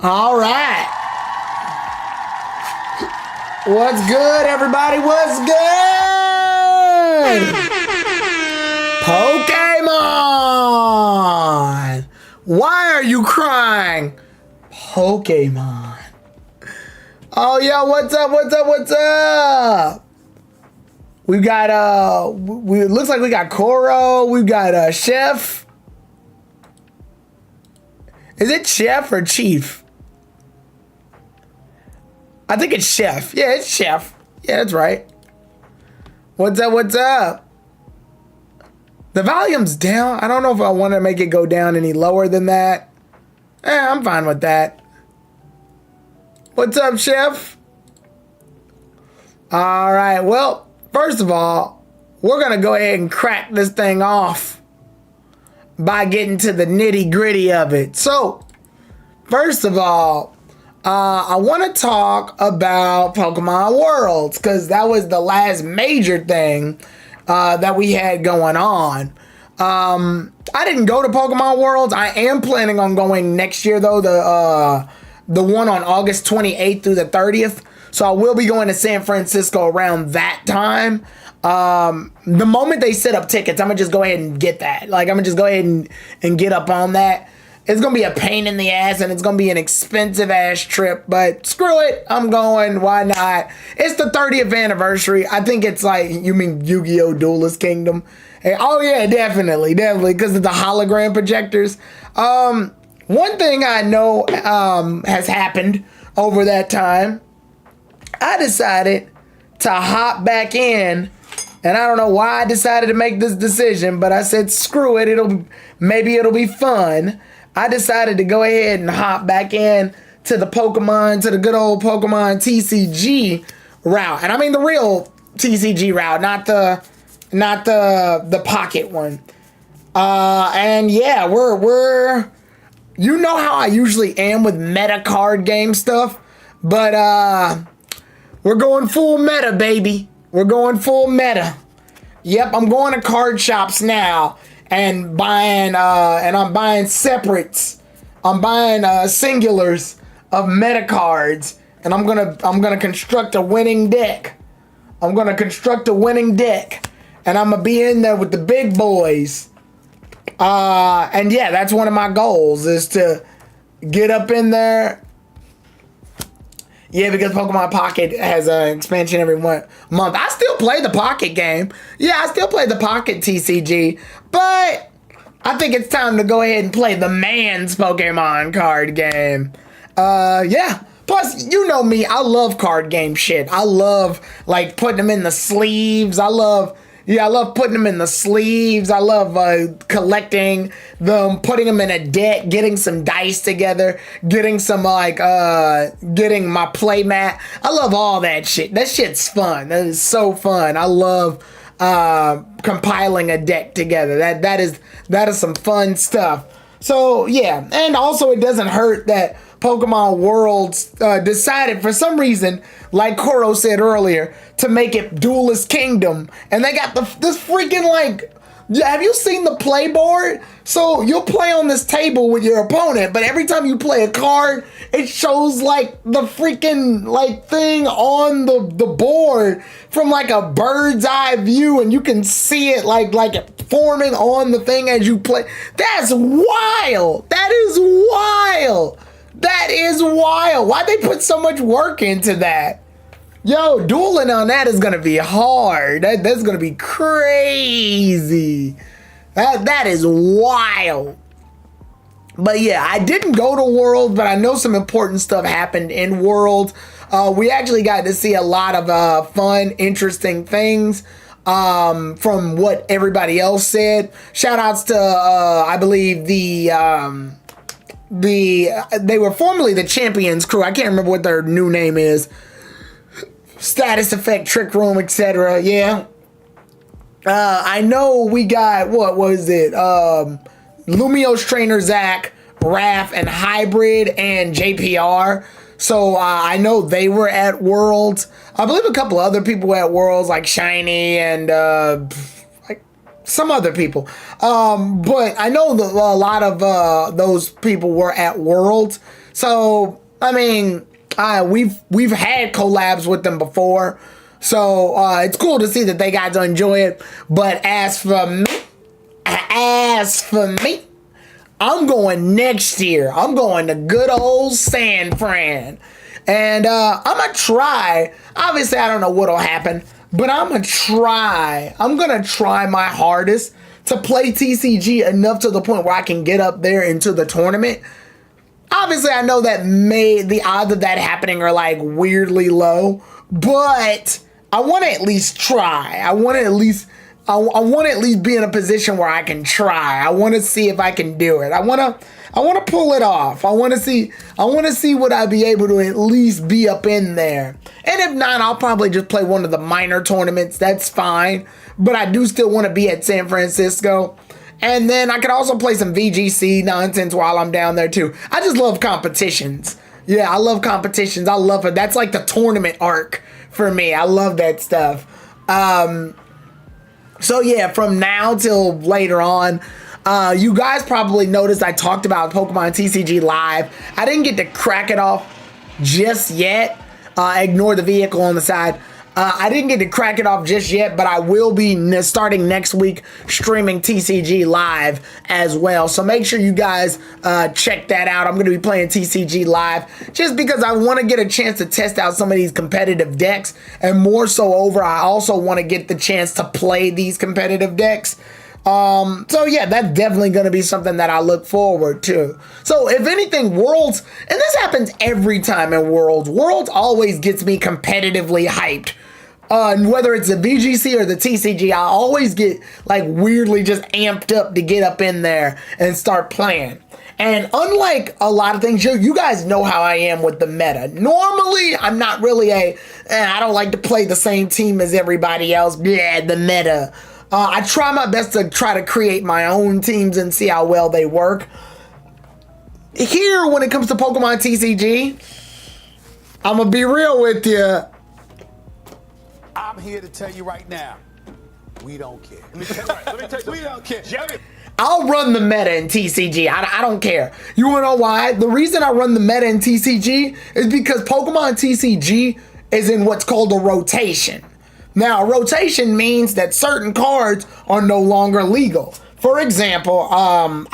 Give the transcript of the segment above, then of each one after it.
All right. What's good, everybody? What's good? Pokemon! Why are you crying? Pokemon. Oh, yo, what's up? What's up? What's up? We've got it looks like we got Koro. We've got Chef. Is it Chef or Chief? I think it's Chef. Yeah, it's Chef. Yeah, that's right. What's up? What's up? The volume's down. I don't know if I want to make it go down any lower than that. I'm fine with that. What's up, Chef? All right. Well, first of all, we're going to go ahead and crack this thing off by getting to the nitty gritty of it. So, first of all, I want to talk about Pokemon Worlds because that was the last major thing that we had going on. I didn't go to Pokemon Worlds. I am planning on going next year, though, the one on August 28th through the 30th. So I will be going to San Francisco around that time. The moment they set up tickets, I'm going to just go ahead and get that. Like, I'm going to just go ahead and get up on that. It's going to be a pain in the ass, and it's going to be an expensive ass trip, but screw it. I'm going. Why not? It's the 30th anniversary. I think it's like, you mean Yu-Gi-Oh! Duelist Kingdom? Hey, oh, yeah, definitely, because of the hologram projectors. One thing I know has happened over that time, I decided to hop back in, and I don't know why I decided to make this decision, but I said, screw it. Maybe it'll be fun. I decided to go ahead and hop back in to the good old Pokemon TCG route. And I mean the real TCG route, not the pocket one. And yeah, we're you know how I usually am with meta card game stuff, but we're going full meta, baby. We're going full meta. Yep, I'm going to card shops now. And buying, I'm buying separates. I'm buying singulars of meta cards, and I'm gonna construct a winning deck. I'm gonna construct a winning deck, and I'm gonna be in there with the big boys. And yeah, that's one of my goals is to get up in there. Yeah, because Pokemon Pocket has an expansion every month. I still play the Pocket game. Yeah, I still play the Pocket TCG. But I think it's time to go ahead and play the man's Pokemon card game. Yeah. Plus, you know me. I love card game shit. I love, like, putting them in the sleeves. I love putting them in the sleeves. I love collecting them, putting them in a deck, getting some dice together, getting some, getting my play mat. I love all that shit. That shit's fun. That is so fun. I love compiling a deck together. That is some fun stuff. So, yeah. And also, it doesn't hurt that Pokemon Worlds decided for some reason, like Koro said earlier, to make it Duelist Kingdom. And they got this freaking, like, have you seen the play board? So you'll play on this table with your opponent, but every time you play a card, it shows like the freaking like thing on the board from like a bird's eye view, and you can see it like forming on the thing as you play. That's wild. That is wild. That is wild. Why'd they put so much work into that? Yo, dueling on that is gonna be hard. That's gonna be crazy. That is wild. But yeah, I didn't go to World, but I know some important stuff happened in World. We actually got to see a lot of fun, interesting things from what everybody else said. Shout outs to I believe they were formerly the Champions crew. I can't remember what their new name is. Status Effect, Trick Room, etc. Yeah. I know we got, what was it? Lumio's trainer Zach, Raph, and Hybrid, and JPR. So I know they were at Worlds. I believe a couple other people were at Worlds, like Shiny and like some other people. But I know that a lot of those people were at Worlds. So, I mean, we've had collabs with them before, so it's cool to see that they got to enjoy it. But as for me, I'm going next year. I'm going to good old San Fran. And I'm gonna try. Obviously, I don't know what'll happen, but I'm gonna try. I'm gonna try my hardest to play TCG enough to the point where I can get up there into the tournament. Obviously, I know that the odds of that happening are like weirdly low, but I want to at least try. I want to at least be in a position where I can try. I want to see if I can do it. I want to pull it off. I want to see what I'd be able to at least be up in there. And if not, I'll probably just play one of the minor tournaments. That's fine. But I do still want to be at San Francisco. And then I could also play some VGC nonsense while I'm down there too. I just love competitions. Yeah, I love competitions. I love it. That's like the tournament arc for me. I love that stuff. So yeah, from now till later on, you guys probably noticed I talked about Pokemon TCG Live. I didn't get to crack it off just yet. Ignore the vehicle on the side. I didn't get to crack it off just yet, but I will be starting next week streaming TCG Live as well. So make sure you guys check that out. I'm going to be playing TCG Live just because I want to get a chance to test out some of these competitive decks. And more so I also want to get the chance to play these competitive decks. So yeah, that's definitely going to be something that I look forward to. So if anything, Worlds, and this happens every time in Worlds always gets me competitively hyped. Whether it's the VGC or the TCG, I always get like weirdly just amped up to get up in there and start playing. And unlike a lot of things, you guys know how I am with the meta. Normally, I'm not really I don't like to play the same team as everybody else. Yeah, the meta. I try my best to try to create my own teams and see how well they work. Here, when it comes to Pokemon TCG, I'm going to be real with you. I'm here to tell you right now, we don't care. Let me tell you, we don't care. I'll run the meta in TCG. I don't care. You want to know why? The reason I run the meta in TCG is because Pokemon TCG is in what's called a rotation. Now, rotation means that certain cards are no longer legal. For example, I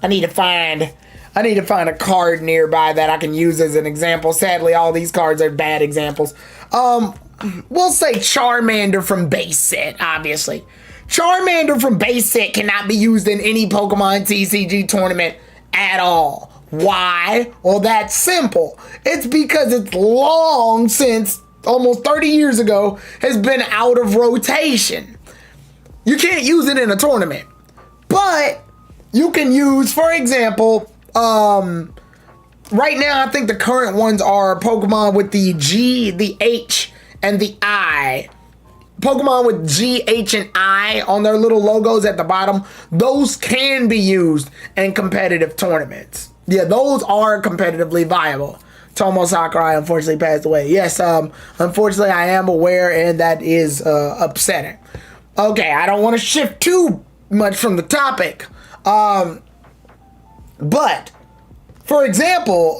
need to find a card nearby that I can use as an example. Sadly, all these cards are bad examples. We'll say Charmander from base set, obviously. Charmander from base set cannot be used in any Pokemon TCG tournament at all. Why? Well, that's simple. It's because it's long since, almost 30 years ago, has been out of rotation. You can't use it in a tournament. But you can use, for example, right now I think the current ones are Pokemon with the G, the H, and the I. Pokemon with G, H, and I on their little logos at the bottom, those can be used in competitive tournaments. Yeah, those are competitively viable. Tomo Sakurai unfortunately passed away. Yes, unfortunately I am aware, and that is upsetting. Okay, I don't want to shift too much from the topic. But, for example,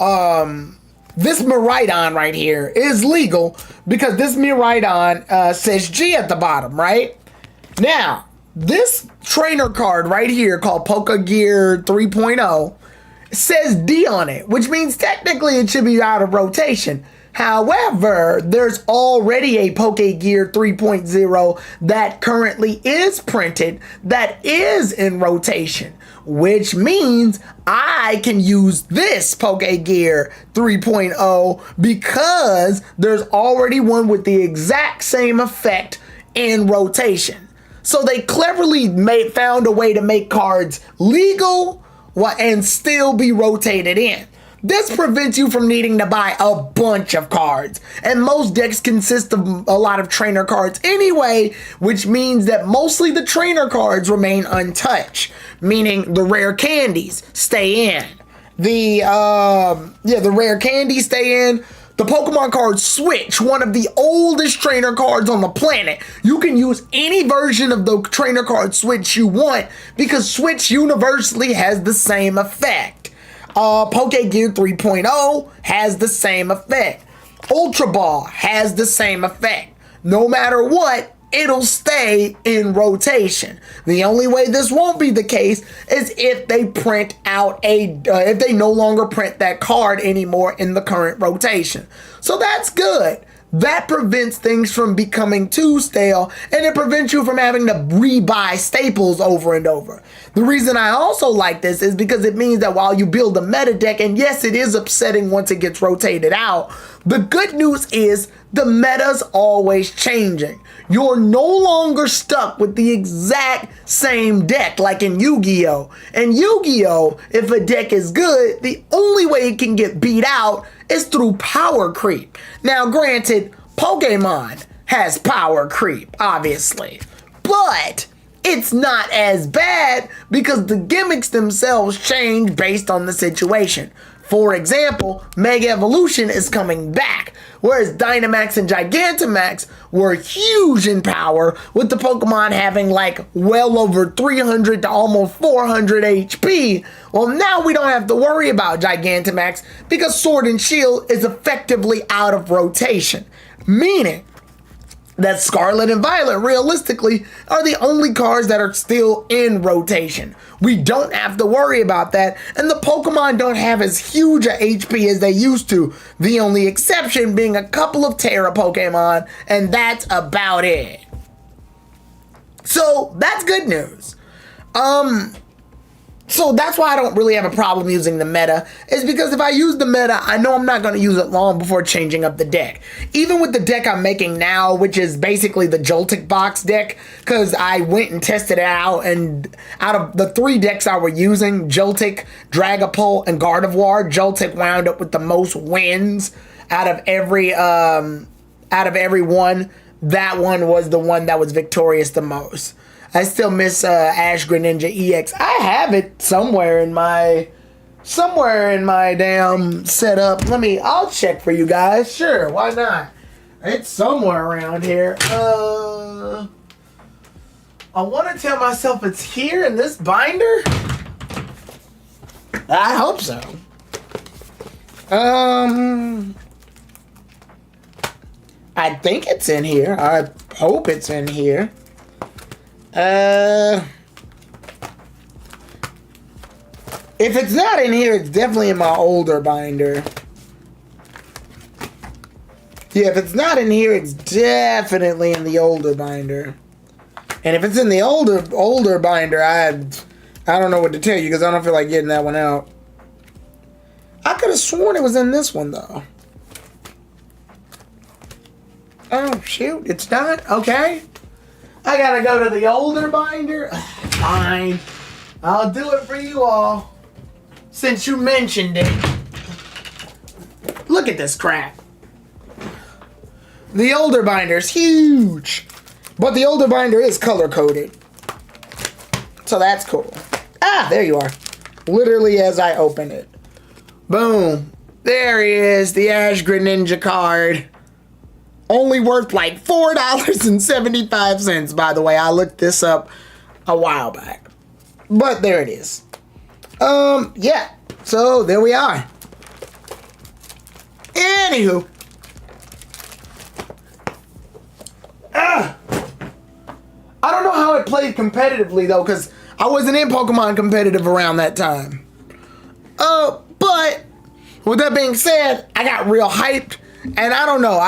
this Miraidon right here is legal because this Miraidon says G at the bottom, right? Now, this trainer card right here called Pokegear 3.0 says D on it, which means technically it should be out of rotation. However, there's already a Pokegear 3.0 that currently is printed that is in rotation, which means I can use this Pokegear 3.0 because there's already one with the exact same effect in rotation. So they cleverly found a way to make cards legal and still be rotated in. This prevents you from needing to buy a bunch of cards. And most decks consist of a lot of trainer cards anyway, which means that mostly the trainer cards remain untouched, meaning the rare candies stay in. The rare candies stay in. The Pokemon card Switch, one of the oldest trainer cards on the planet. You can use any version of the trainer card Switch you want because Switch universally has the same effect. Pokegear 3.0 has the same effect. Ultra Ball has the same effect. No matter what, it'll stay in rotation. The only way this won't be the case is if they print out if they no longer print that card anymore in the current rotation. So that's good. That prevents things from becoming too stale, and it prevents you from having to rebuy staples over and over. The reason I also like this is because it means that while you build a meta deck, and yes, it is upsetting once it gets rotated out, the good news is the meta's always changing. You're no longer stuck with the exact same deck like in Yu-Gi-Oh! In Yu-Gi-Oh!, if a deck is good, the only way it can get beat out is through power creep. Now, granted, Pokemon has power creep, obviously, but it's not as bad because the gimmicks themselves change based on the situation. For example, Mega Evolution is coming back, whereas Dynamax and Gigantamax were huge in power, with the Pokemon having like well over 300 to almost 400 HP. Well, now we don't have to worry about Gigantamax because Sword and Shield is effectively out of rotation, meaning that Scarlet and Violet realistically are the only cards that are still in rotation. We don't have to worry about that, and the Pokemon don't have as huge a HP as they used to, the only exception being a couple of Terra Pokemon, and that's about it. So that's good news. So that's why I don't really have a problem using the meta, is because if I use the meta, I know I'm not going to use it long before changing up the deck. Even with the deck I'm making now, which is basically the Joltik box deck, because I went and tested it out, and out of the 3 decks I were using, Joltik, Dragapult, and Gardevoir, Joltik wound up with the most wins out of every one. That one was the one that was victorious the most. I still miss Ash Greninja EX. I have it somewhere in my damn setup. I'll check for you guys. Sure, why not? It's somewhere around here. I want to tell myself it's here in this binder. I hope so. I think it's in here. I hope it's in here. If it's not in here, it's definitely in my older binder. Yeah, if it's not in here, it's definitely in the older binder. And if it's in the older binder, I don't know what to tell you because I don't feel like getting that one out. I could have sworn it was in this one though. Oh shoot, it's not? Okay. I gotta go to the older binder? Fine. I'll do it for you all. Since you mentioned it. Look at this crap. The older binder is huge. But the older binder is color-coded. So that's cool. Ah, there you are. Literally as I open it. Boom. There he is, the Ash Greninja card. Only worth like $4.75, by the way. I looked this up a while back. But there it is. Yeah. So there we are. Anywho. I don't know how it played competitively though, because I wasn't in Pokemon competitive around that time. But with that being said, I got real hyped, and I don't know,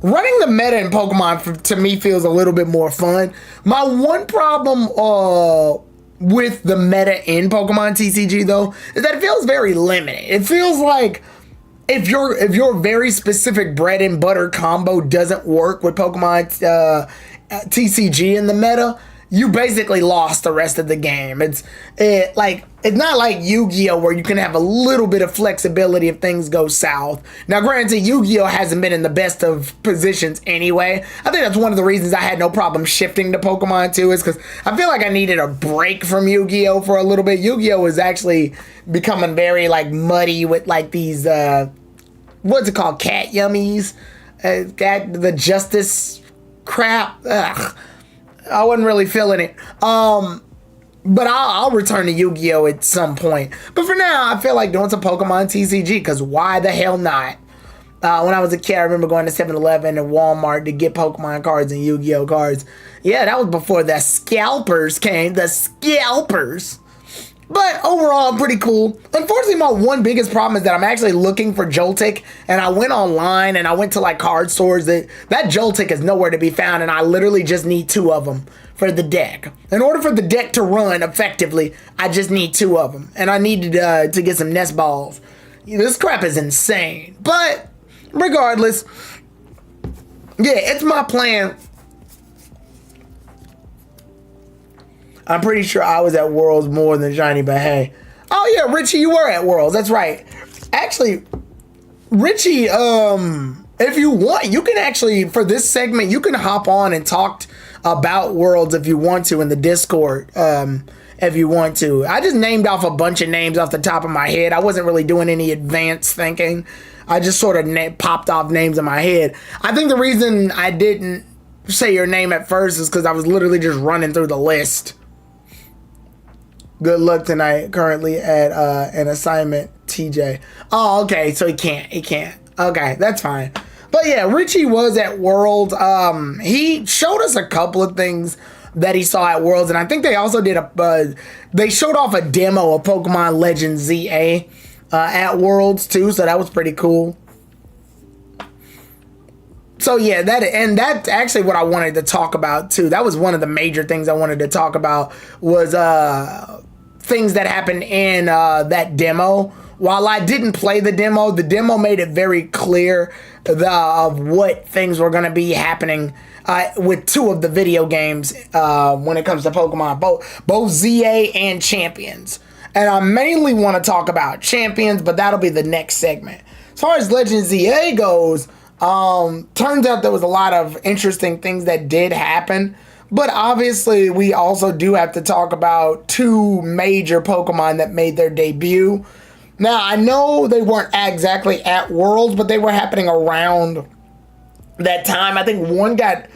running the meta in Pokemon to me feels a little bit more fun. My one problem with the meta in Pokemon TCG though is that it feels very limited. It feels like if your very specific bread and butter combo doesn't work with Pokemon TCG in the meta, you basically lost the rest of the game. It's not like Yu-Gi-Oh! Where you can have a little bit of flexibility if things go south. Now, granted, Yu-Gi-Oh! Hasn't been in the best of positions anyway. I think that's one of the reasons I had no problem shifting to Pokemon too, is because I feel like I needed a break from Yu-Gi-Oh! For a little bit. Yu-Gi-Oh! is actually becoming very muddy with these what's it called, cat yummies, the justice crap. Ugh. I wasn't really feeling it. But I'll return to Yu-Gi-Oh! At some point. But for now, I feel like doing some Pokemon TCG, because why the hell not? When I was a kid, I remember going to 7-Eleven and Walmart to get Pokemon cards and Yu-Gi-Oh cards. Yeah, that was before the scalpers came. The scalpers. But overall, pretty cool. Unfortunately, my one biggest problem is that I'm actually looking for Joltik, and I went online and I went to like card stores. That Joltik is nowhere to be found, and I literally just need 2 of them for the deck. In order for the deck to run effectively, I just need 2 of them, and I needed to get some nest balls. This crap is insane, but regardless, yeah, it's my plan. I'm pretty sure I was at Worlds more than Shiny, but hey. Oh yeah, Richie, you were at Worlds. That's right. Actually, Richie, if you want, you can actually, for this segment, you can hop on and talk about Worlds if you want to in the Discord. If you want to. I just named off a bunch of names off the top of my head. I wasn't really doing any advanced thinking. I just sort of popped off names in my head. I think the reason I didn't say your name at first is because I was literally just running through the list. Good luck tonight. Currently at an assignment, TJ. Oh, okay. So he can't. Okay, that's fine. But yeah, Richie was at Worlds. He showed us a couple of things that he saw at Worlds, and I think they also did they showed off a demo of Pokemon Legends ZA at Worlds too, so that was pretty cool. So yeah, that's actually what I wanted to talk about too. That was one of the major things I wanted to talk about was things that happened in that demo. While I didn't play the demo made it very clear of what things were going to be happening with 2 of the video games when it comes to Pokemon, both ZA and Champions. And I mainly want to talk about Champions, but that'll be the next segment. As far as Legends ZA goes, turns out there was a lot of interesting things that did happen. But obviously, we also do have to talk about 2 major Pokemon that made their debut. Now, I know they weren't exactly at Worlds, but they were happening around that time. I think one got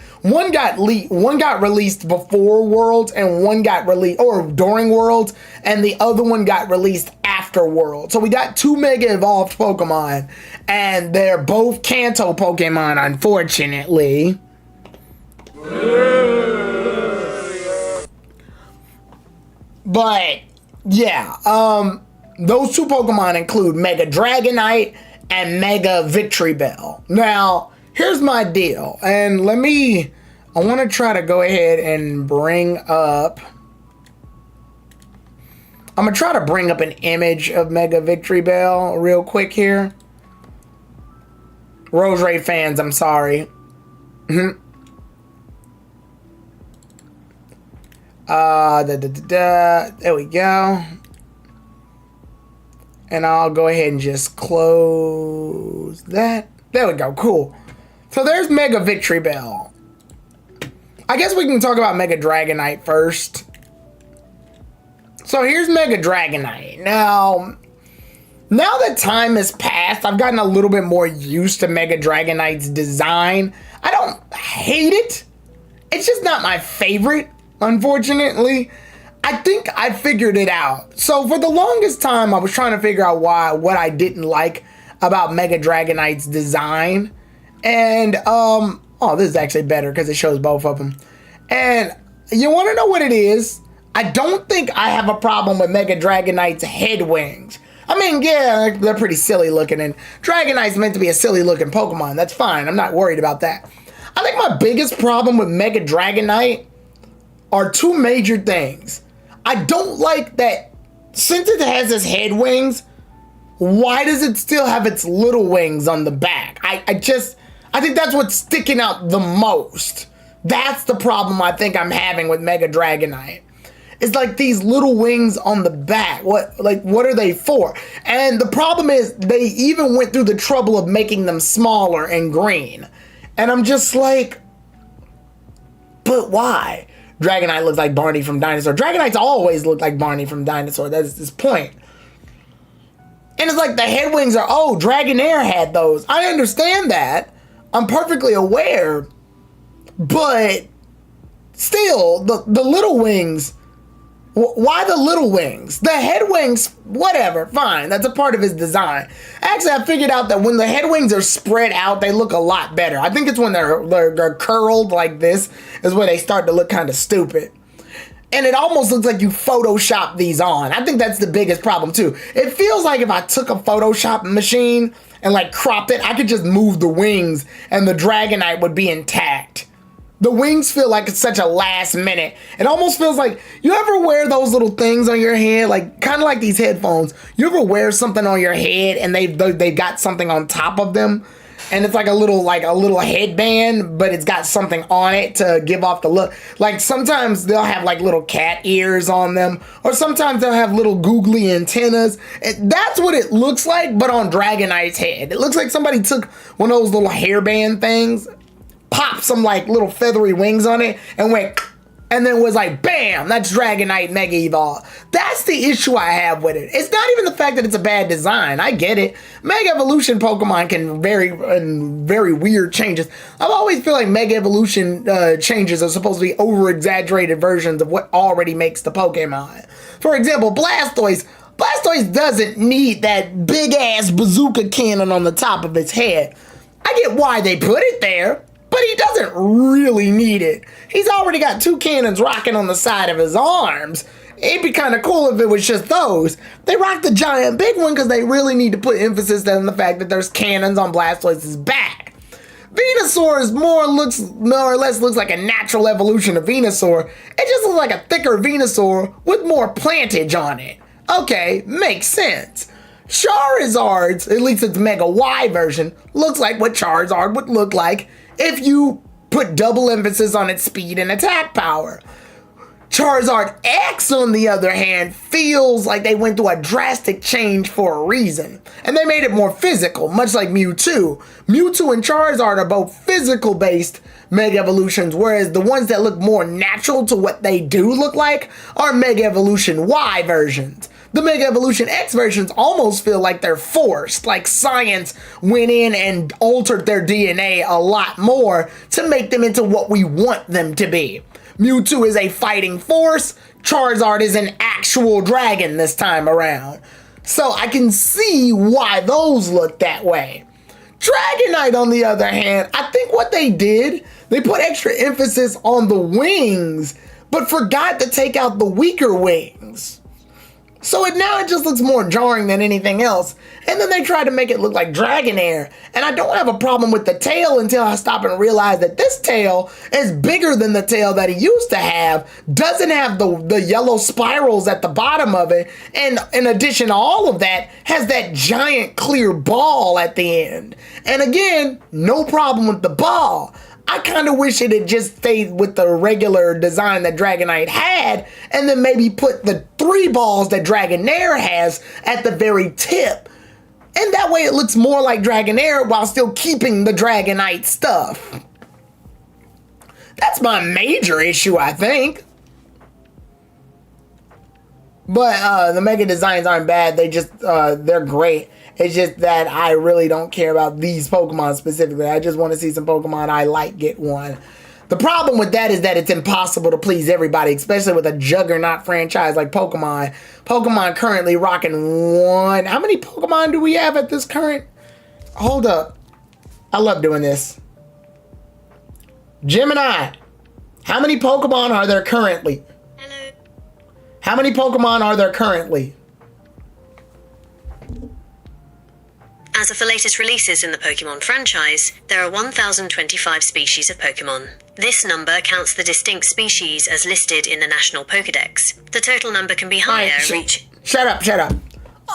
released before Worlds, and one got released during Worlds, and the other one got released after Worlds. So we got 2 Mega Evolved Pokemon, and they're both Kanto Pokemon, unfortunately. But yeah, those 2 Pokemon include Mega Dragonite and Mega Victreebel. Now, here's my deal, and I want to try to go ahead and I'm going to try to bring up an image of Mega Victreebel real quick here. Rose Ray fans, I'm sorry. There we go. And I'll go ahead and just close that. There we go, cool. So there's Mega Victreebel. I guess we can talk about Mega Dragonite first. So here's Mega Dragonite. Now that time has passed, I've gotten a little bit more used to Mega Dragonite's design. I don't hate it. It's just not my favorite, unfortunately. I think I figured it out. So for the longest time, I was trying to figure out what I didn't like about Mega Dragonite's design. And, this is actually better because it shows both of them. And you want to know what it is? I don't think I have a problem with Mega Dragonite's head wings. I mean, yeah, they're pretty silly looking, and Dragonite's meant to be a silly looking Pokemon. That's fine. I'm not worried about that. I think my biggest problem with Mega Dragonite are 2 major things. I don't like that since it has its head wings, why does it still have its little wings on the back? I think that's what's sticking out the most. That's the problem I think I'm having with Mega Dragonite. It's like these little wings on the back. What are they for? And the problem is they even went through the trouble of making them smaller and green. And I'm just like, but why? Dragonite looks like Barney from Dinosaur. Dragonites always look like Barney from Dinosaur. That's his point. And it's like the head wings are, Dragonair had those. I understand that. I'm perfectly aware. But still, the little wings, Why the little wings? The head wings, whatever, fine. That's a part of his design. Actually, I figured out that when the head wings are spread out, they look a lot better. I think it's when they're curled like this is where they start to look kind of stupid. And it almost looks like you Photoshop these on. I think that's the biggest problem too. It feels like if I took a Photoshop machine and like cropped it, I could just move the wings and the Dragonite would be intact. The wings feel like it's such a last minute. It almost feels like, you ever wear those little things on your head? Like, kind of like these headphones. You ever wear something on your head and they've got something on top of them? And it's like a little headband, but it's got something on it to give off the look. Like sometimes they'll have like little cat ears on them, or sometimes they'll have little googly antennas. That's what it looks like, but on Dragonite's head. It looks like somebody took one of those little hairband things, popped some like little feathery wings on it, and went, and then was like, bam, that's Dragonite Mega Evolve. That's the issue I have with it. It's not even the fact that it's a bad design. I get it. Mega Evolution Pokemon can vary in very weird changes. I've always feel like Mega Evolution changes are supposed to be over-exaggerated versions of what already makes the Pokemon. For example, Blastoise. Blastoise doesn't need that big-ass bazooka cannon on the top of its head. I get why they put it there, but he doesn't really need it. He's already got 2 cannons rocking on the side of his arms. It'd be kind of cool if it was just those. They rock the giant big one because they really need to put emphasis on the fact that there's cannons on Blastoise's back. Venusaur is more or less looks like a natural evolution of Venusaur. It just looks like a thicker Venusaur with more plantage on it. Okay, makes sense. Charizard's, at least its Mega Y version, looks like what Charizard would look like if you put double emphasis on its speed and attack power. Charizard X, on the other hand, feels like they went through a drastic change for a reason. And they made it more physical, much like Mewtwo. Mewtwo and Charizard are both physical-based Mega Evolutions, whereas the ones that look more natural to what they do look like are Mega Evolution Y versions. The Mega Evolution X versions almost feel like they're forced, like science went in and altered their DNA a lot more to make them into what we want them to be. Mewtwo is a fighting force, Charizard is an actual dragon this time around. So I can see why those look that way. Dragonite, on the other hand, I think what they did, they put extra emphasis on the wings, but forgot to take out the weaker wings. So now it just looks more jarring than anything else. And then they try to make it look like Dragonair. And I don't have a problem with the tail until I stop and realize that this tail is bigger than the tail that he used to have, doesn't have the yellow spirals at the bottom of it, and in addition to all of that, has that giant clear ball at the end. And again, no problem with the ball. I kind of wish it had just stayed with the regular design that Dragonite had, and then maybe put the 3 balls that Dragonair has at the very tip. And that way it looks more like Dragonair while still keeping the Dragonite stuff. That's my major issue, I think. But the Mega designs aren't bad. They just, they're great. It's just that I really don't care about these Pokemon specifically. I just want to see some Pokemon I like get one. The problem with that is that it's impossible to please everybody, especially with a juggernaut franchise like Pokemon. Pokemon currently rocking one. How many Pokemon do we have at this current? Hold up. I love doing this. Gemini, how many Pokemon are there currently? Hello. How many Pokemon are there currently? As of the latest releases in the Pokemon franchise, there are 1,025 species of Pokemon. This number counts the distinct species as listed in the National Pokedex. The total number can be higher, Shut up.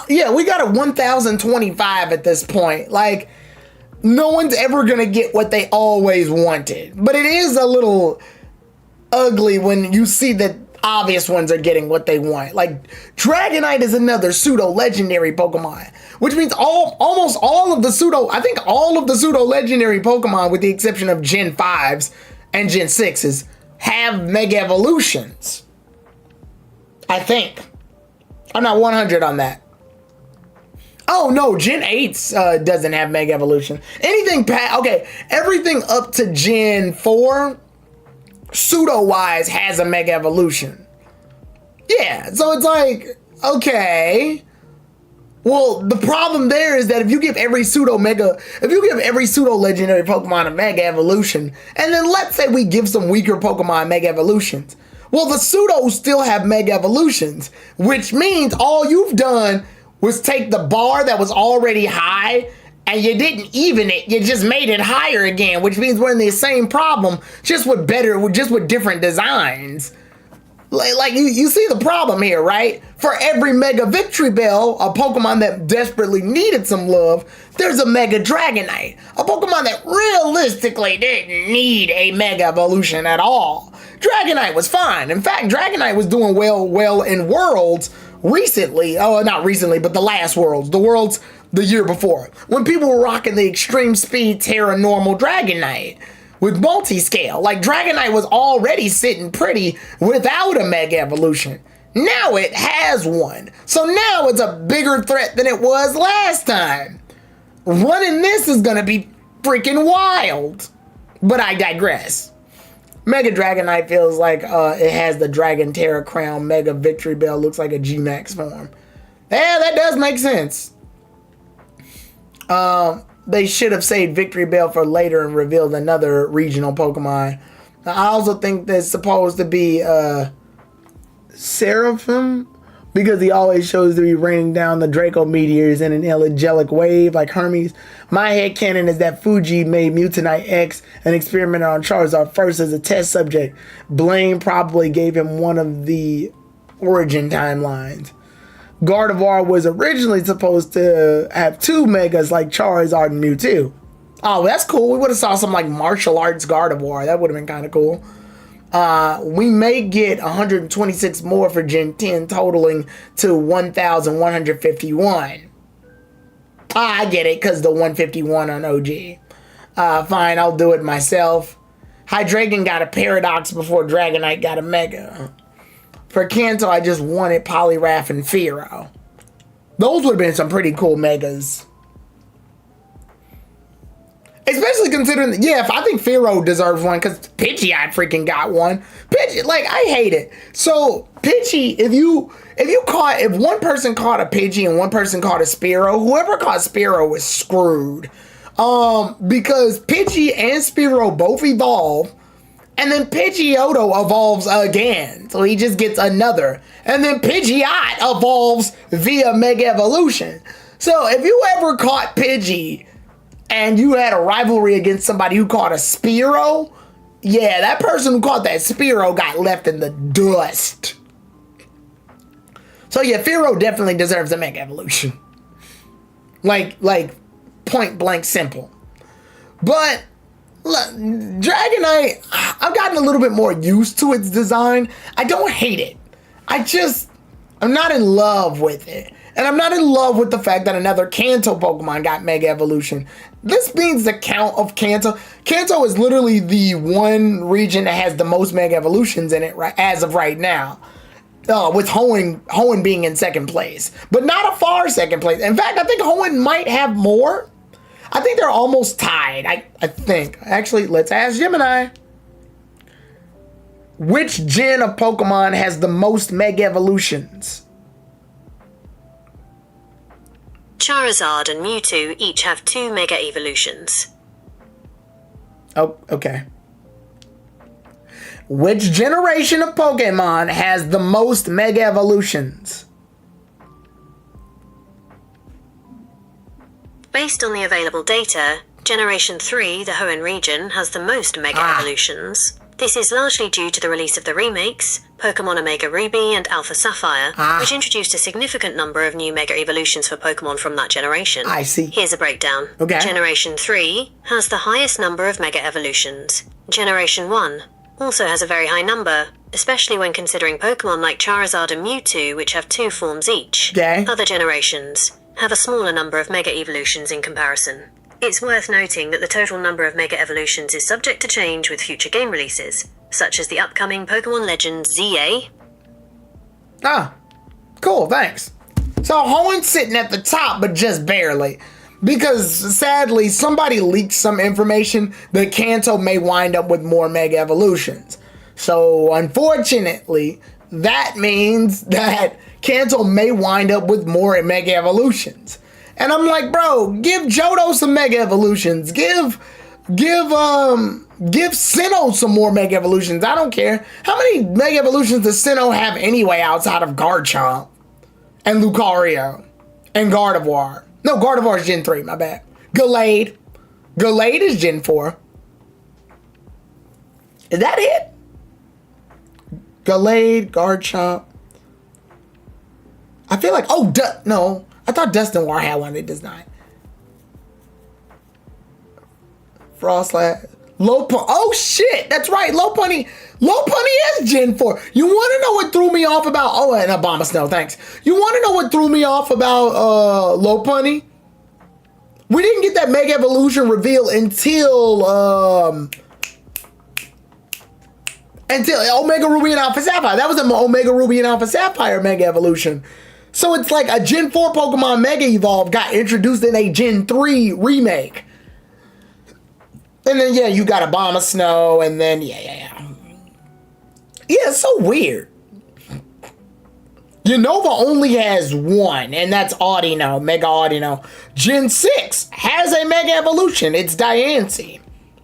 Yeah, we got a 1,025 at this point. Like, no one's ever gonna get what they always wanted. But it is a little ugly when you see that obvious ones are getting what they want. Like, Dragonite is another pseudo-legendary Pokemon, which means almost all of the pseudo-legendary Pokemon, with the exception of Gen 5s and Gen 6s, have Mega Evolutions. I think. I'm not 100 on that. Oh no, Gen 8s doesn't have Mega Evolution. Everything up to Gen 4 pseudo-wise has a Mega Evolution. Yeah, so it's like, okay. Well, the problem there is that if you give every pseudo legendary Pokemon a Mega Evolution, and then let's say we give some weaker Pokemon Mega Evolutions, well, the pseudos still have Mega Evolutions, which means all you've done was take the bar that was already high and you didn't even it, you just made it higher again, which means we're in the same problem, just with different designs. Like you see the problem here, right? For every Mega Victory Bell, a Pokemon that desperately needed some love, there's a Mega Dragonite. A Pokemon that realistically didn't need a Mega Evolution at all. Dragonite was fine. In fact, Dragonite was doing well in Worlds recently. Oh, not recently, but the last Worlds. The Worlds the year before. When people were rocking the Extreme Speed Terra Normal Dragonite with multi-scale. Like, Dragonite was already sitting pretty without a Mega Evolution. Now it has one. So now it's a bigger threat than it was last time. Running this is gonna be freaking wild. But I digress. Mega Dragonite feels like it has the Dragon Terra Crown. Mega Victory Bell looks like a G-Max form. Yeah, that does make sense. They should have saved Victory Bell for later and revealed another regional Pokemon. I also think there's supposed to be Seraphim, because he always shows to be raining down the Draco meteors in an angelic wave like Hermes. My headcanon is that Fuji made Mutanite X and experimented on Charizard first as a test subject. Blaine probably gave him one of the origin timelines. Gardevoir was originally supposed to have two Megas like Charizard and Mewtwo. Oh, that's cool. We would have saw some like martial arts Gardevoir. That would have been kind of cool. We may get 126 more for Gen 10, totaling to 1,151. I get it, because the 151 on OG. Fine, I'll do it myself. Hydreigon got a Paradox before Dragonite got a Mega. For Kanto, I just wanted Poliwrath and Fearow. Those would have been some pretty cool Megas. Especially considering, yeah, I think Fearow deserves one, because Pidgeot freaking got one. Pidgey, like, I hate it. So, Pidgey, if one person caught a Pidgey and one person caught a Spearow, whoever caught Spearow was screwed. Because Pidgey and Spearow both evolve, and then Pidgeotto evolves again, so he just gets another. And then Pidgeot evolves via Mega Evolution. So if you ever caught Pidgey and you had a rivalry against somebody who caught a Spearow, yeah, that person who caught that Spearow got left in the dust. So yeah, Fearow definitely deserves a Mega Evolution. Like point blank simple. But look, Dragonite, I've gotten a little bit more used to its design. I don't hate it. I'm not in love with it. And I'm not in love with the fact that another Kanto Pokemon got Mega Evolution. This means the count of Kanto. Kanto is literally the one region that has the most Mega Evolutions in it as of right now. With Hoenn being in second place. But not a far second place. In fact, I think Hoenn might have more. I think they're almost tied, I think. Actually, let's ask Gemini. Which gen of Pokemon has the most Mega Evolutions? Charizard and Mewtwo each have 2 Mega Evolutions. Oh, okay. Which generation of Pokemon has the most Mega Evolutions? Based on the available data, Generation 3, the Hoenn region, has the most Mega Evolutions. This is largely due to the release of the remakes, Pokemon Omega Ruby and Alpha Sapphire, which introduced a significant number of new Mega Evolutions for Pokemon from that generation. I see. Here's a breakdown. Okay. Generation 3 has the highest number of Mega Evolutions. Generation 1 also has a very high number, especially when considering Pokemon like Charizard and Mewtwo, which have 2 forms each. Okay. Other generations have a smaller number of Mega Evolutions in comparison. It's worth noting that the total number of Mega Evolutions is subject to change with future game releases, such as the upcoming Pokemon Legends ZA. Ah, cool, thanks. So Hoenn's sitting at the top, but just barely. Because, sadly, somebody leaked some information that Kanto may wind up with more Mega Evolutions. So, unfortunately, that means that Kanto may wind up with more Mega Evolutions. And I'm like, bro, give Johto some Mega Evolutions. Give Sinnoh some more Mega Evolutions. I don't care. How many Mega Evolutions does Sinnoh have anyway outside of Garchomp and Lucario and Gardevoir? No, Gardevoir is Gen 3, my bad. Gallade. Gallade is Gen 4. Is that it? Gallade, Garchomp. I feel like, no. I thought Dusknoir had one. It does not. Frostlass. Lopunny. Oh, shit. That's right. Lopunny is Gen 4. You want to know what threw me off about... Oh, and Abomasnow. Thanks. You want to know what threw me off about Lopunny? We didn't get that Mega Evolution reveal until Omega Ruby and Alpha Sapphire. That was an Omega Ruby and Alpha Sapphire Mega Evolution. So it's like a Gen 4 Pokemon Mega Evolve got introduced in a Gen 3 remake. And then, yeah, you got Abomasnow, and then, yeah, it's so weird. Unova only has one, and that's Audino, Mega Audino. Gen 6 has a Mega Evolution. It's Diancie.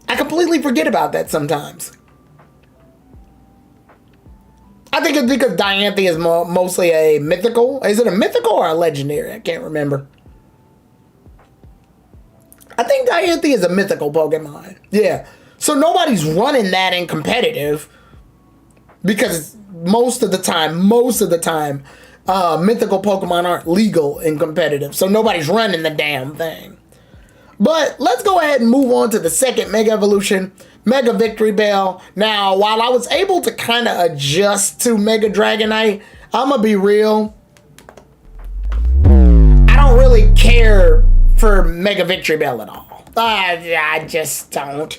I completely forget about that sometimes. I think it's because Diancie is mostly a mythical. Is it a mythical or a legendary? I can't remember. I think Diancie is a mythical Pokemon. Yeah. So nobody's running that in competitive because most of the time, mythical Pokemon aren't legal in competitive. So nobody's running the damn thing. But let's go ahead and move on to the second Mega Evolution, Mega Victory Bell. Now, while I was able to kind of adjust to Mega Dragonite, I'm going to be real. I don't really care for Mega Victory Bell at all. I just don't.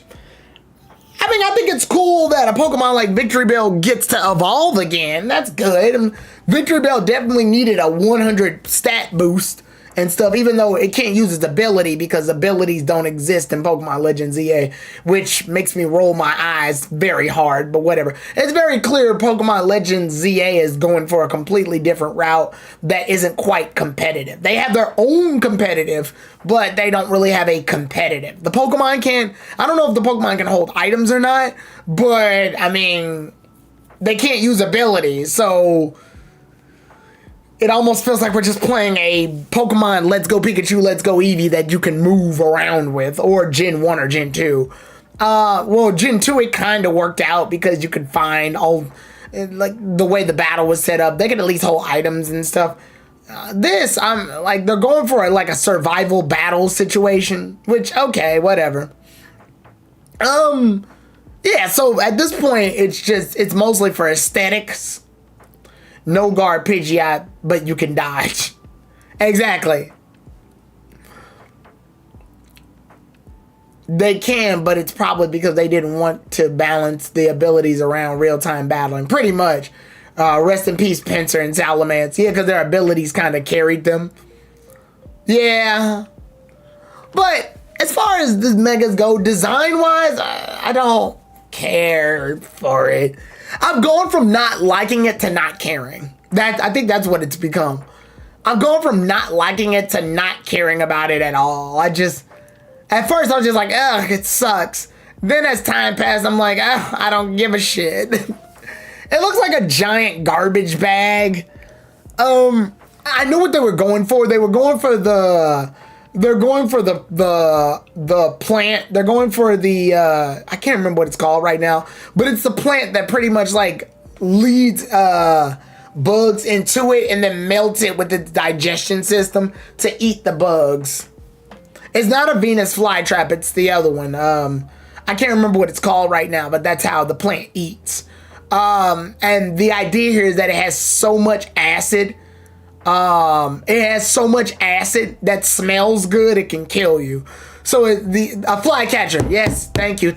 I mean, I think it's cool that a Pokemon like Victory Bell gets to evolve again. That's good. And Victory Bell definitely needed a 100 stat boost and stuff, even though it can't use its ability because abilities don't exist in Pokemon Legends ZA, which makes me roll my eyes very hard, but whatever. It's very clear Pokemon Legends ZA is going for a completely different route that isn't quite competitive. They have their own competitive, but they don't really have a competitive. The Pokemon can, I don't know if the Pokemon can hold items or not, but I mean, they can't use abilities, so it almost feels like we're just playing a Pokemon Let's Go Pikachu, Let's Go Eevee that you can move around with, or Gen 1 or Gen 2. Well, Gen 2 it kind of worked out because you could find all, like, the way the battle was set up. They could at least hold items and stuff. This, I'm like, they're going for a survival battle situation, which, okay, whatever. Yeah, so at this point, it's mostly for aesthetics. No guard Pidgeot, but you can dodge. Exactly. They can, but it's probably because they didn't want to balance the abilities around real-time battling. Pretty much. Rest in peace, Pinsir and Salamence. Yeah, because their abilities kind of carried them. Yeah. But as far as the Megas go, design-wise, I don't care for it. I'm going from not liking it to not caring. I think that's what it's become. I'm going from not liking it to not caring about it at all. At first I was just like, ugh, it sucks. Then as time passed, I'm like, I don't give a shit. It looks like a giant garbage bag. I knew what they were going for. They were going for the plant. They're going for the I can't remember what it's called right now, but it's the plant that pretty much like leads bugs into it and then melts it with its digestion system to eat the bugs. It's not a Venus flytrap, it's the other one. I can't remember what it's called right now, but that's how the plant eats. And the idea here is that it has so much acid. It has so much acid that smells good, it can kill you. So a flycatcher. Yes, thank you.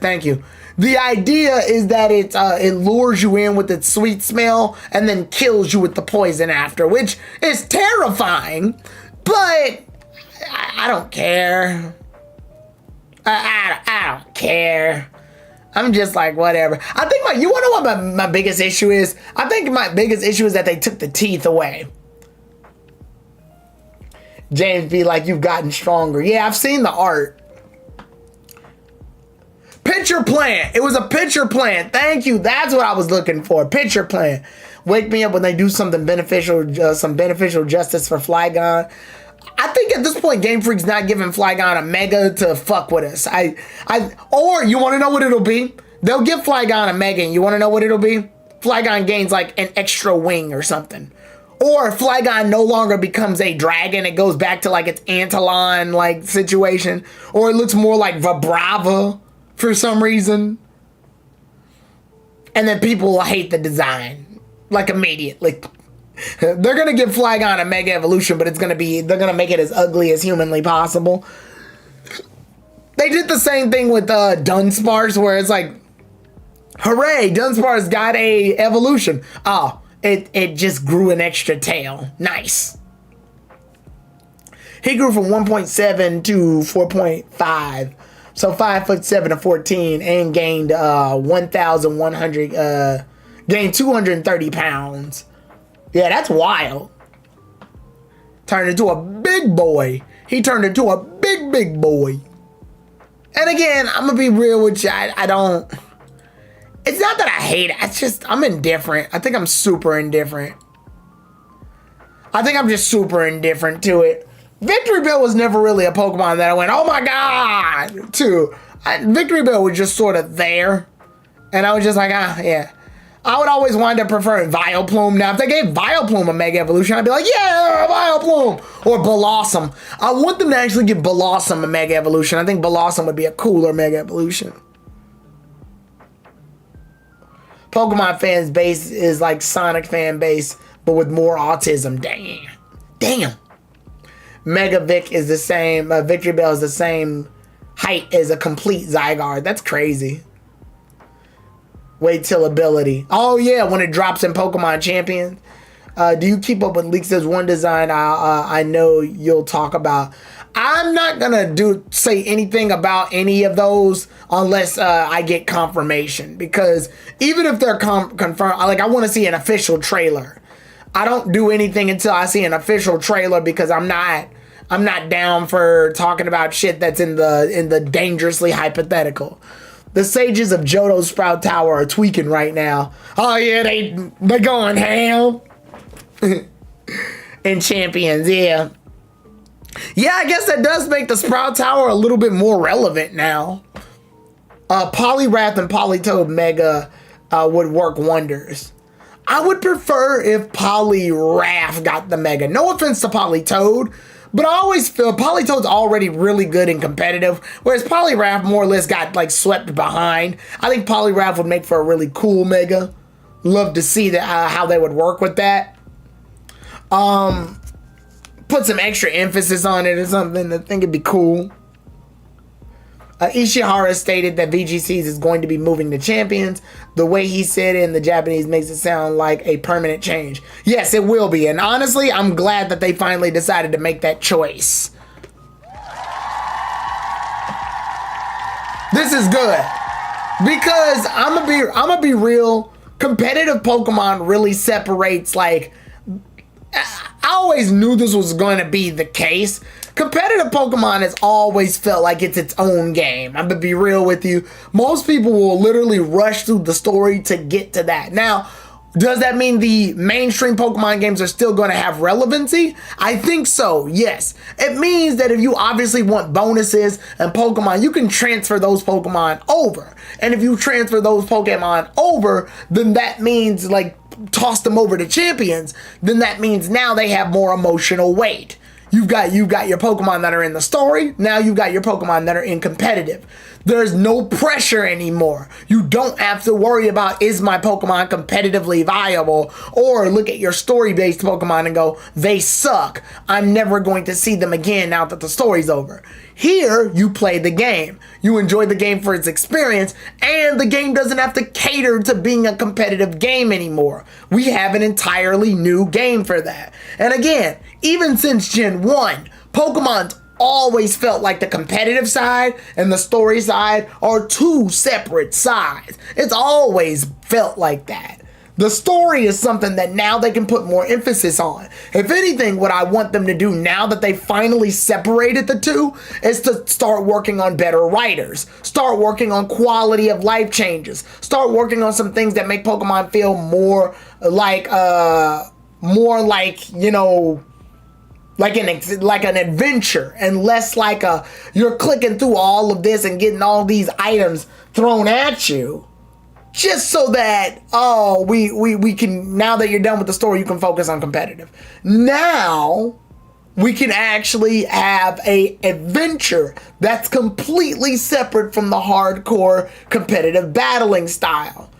The idea is that it lures you in with its sweet smell and then kills you with the poison after, which is terrifying, but I don't care. I don't care. I'm just like, whatever. I think you want to know what my biggest issue is? I think my biggest issue is that they took the teeth away. James be like, you've gotten stronger. Yeah, I've seen the art. Picture plant. It was a picture plant. Thank you. That's what I was looking for. Picture plant. Wake me up when they do something beneficial, some beneficial justice for Flygon. I think at this point, Game Freak's not giving Flygon a mega to fuck with us. Or you want to know what it'll be? They'll give Flygon a mega, and you want to know what it'll be? Flygon gains like an extra wing or something. Or Flygon no longer becomes a dragon. It goes back to like its Antlion like situation. Or it looks more like Vibrava for some reason. And then people will hate the design like immediately. They're going to give Flygon a mega evolution, but they're going to make it as ugly as humanly possible. They did the same thing with Dunsparce, where it's like, hooray, Dunsparce got a evolution. Oh, it just grew an extra tail. Nice. He grew from 1.7 to 4.5. So 5'7" to 14, and gained 1,100, gained 230 pounds. Yeah, that's wild. Turned into a big boy. He turned into a big boy. And again, I'm gonna be real with you. I don't. It's not that I hate it. It's just I'm indifferent. I think I'm super indifferent. I think I'm just super indifferent to it. Victory Bell was never really a Pokemon that I went, oh my god, to. Victory Bell was just sort of there. And I was just like, yeah. I would always wind up preferring Vileplume. Now, if they gave Vileplume a Mega Evolution, I'd be like, yeah, Vileplume! Or Blossom. I want them to actually give Blossom a Mega Evolution. I think Blossom would be a cooler Mega Evolution. Pokemon fans base is like Sonic fan base, but with more autism. Damn. Mega Vic is the same, Victory Bell is the same height as a complete Zygarde. That's crazy. Wait till ability. Oh yeah, when it drops in Pokemon Champions. Do you keep up with leaks? There's one design I know you'll talk about. I'm not gonna say anything about any of those unless I get confirmation, because even if they're confirmed, I want to see an official trailer. I don't do anything until I see an official trailer, because I'm not down for talking about shit that's in the dangerously hypothetical. The sages of Johto's Sprout Tower are tweaking right now. Oh yeah, they going ham. In Champions, yeah. Yeah, I guess that does make the Sprout Tower a little bit more relevant now. Poliwrath and Politoed Mega would work wonders. I would prefer if Poliwrath got the Mega. No offense to Politoed, but I always feel Politoed's already really good and competitive, whereas Poliwrath more or less got like swept behind. I think Poliwrath would make for a really cool Mega. Love to see how they would work with that. Put some extra emphasis on it or something. I think it'd be cool. Ishihara stated that VGCs is going to be moving to Champions. The way he said it in the Japanese makes it sound like a permanent change. Yes, it will be. And honestly, I'm glad that they finally decided to make that choice. This is good. Because I'm gonna be real. Competitive Pokemon really separates, like, I always knew this was going to be the case. Competitive Pokemon has always felt like it's its own game. I'm gonna be real with you. Most people will literally rush through the story to get to that. Now, does that mean the mainstream Pokemon games are still going to have relevancy? I think so, yes. It means that if you obviously want bonuses and Pokemon, you can transfer those Pokemon over. And if you transfer those Pokemon over, then that means, like, toss them over to Champions, then that means now they have more emotional weight. You've got your Pokemon that are in the story. Now you've got your Pokemon that are in competitive. There's no pressure anymore. You don't have to worry about, is my Pokemon competitively viable? Or look at your story-based Pokemon and go, they suck. I'm never going to see them again now that the story's over. Here, you play the game. You enjoy the game for its experience, and the game doesn't have to cater to being a competitive game anymore. We have an entirely new game for that. And again, even since Gen 1, Pokemon's always felt like the competitive side and the story side are two separate sides. It's always felt like that. The story is something that now they can put more emphasis on. If anything, what I want them to do now that they finally separated the two is to start working on better writers, start working on quality of life changes, start working on some things that make Pokemon feel more like, you know, like an adventure, and less like you're clicking through all of this and getting all these items thrown at you. Just so that, we can, now that you're done with the story, you can focus on competitive. Now, we can actually have a adventure that's completely separate from the hardcore competitive battling style.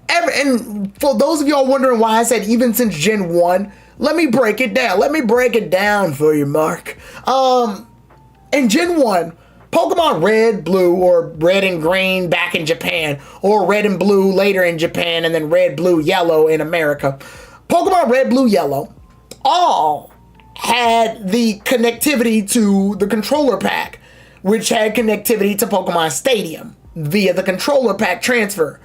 And for those of y'all wondering why I said even since Gen 1, let me break it down. Let me break it down for you, Mark. In Gen 1, Pokemon Red, Blue, or Red and Green back in Japan, or Red and Blue later in Japan, and then Red, Blue, Yellow in America. Pokemon Red, Blue, Yellow all had the connectivity to the controller pack, which had connectivity to Pokemon Stadium via the controller pack transfer.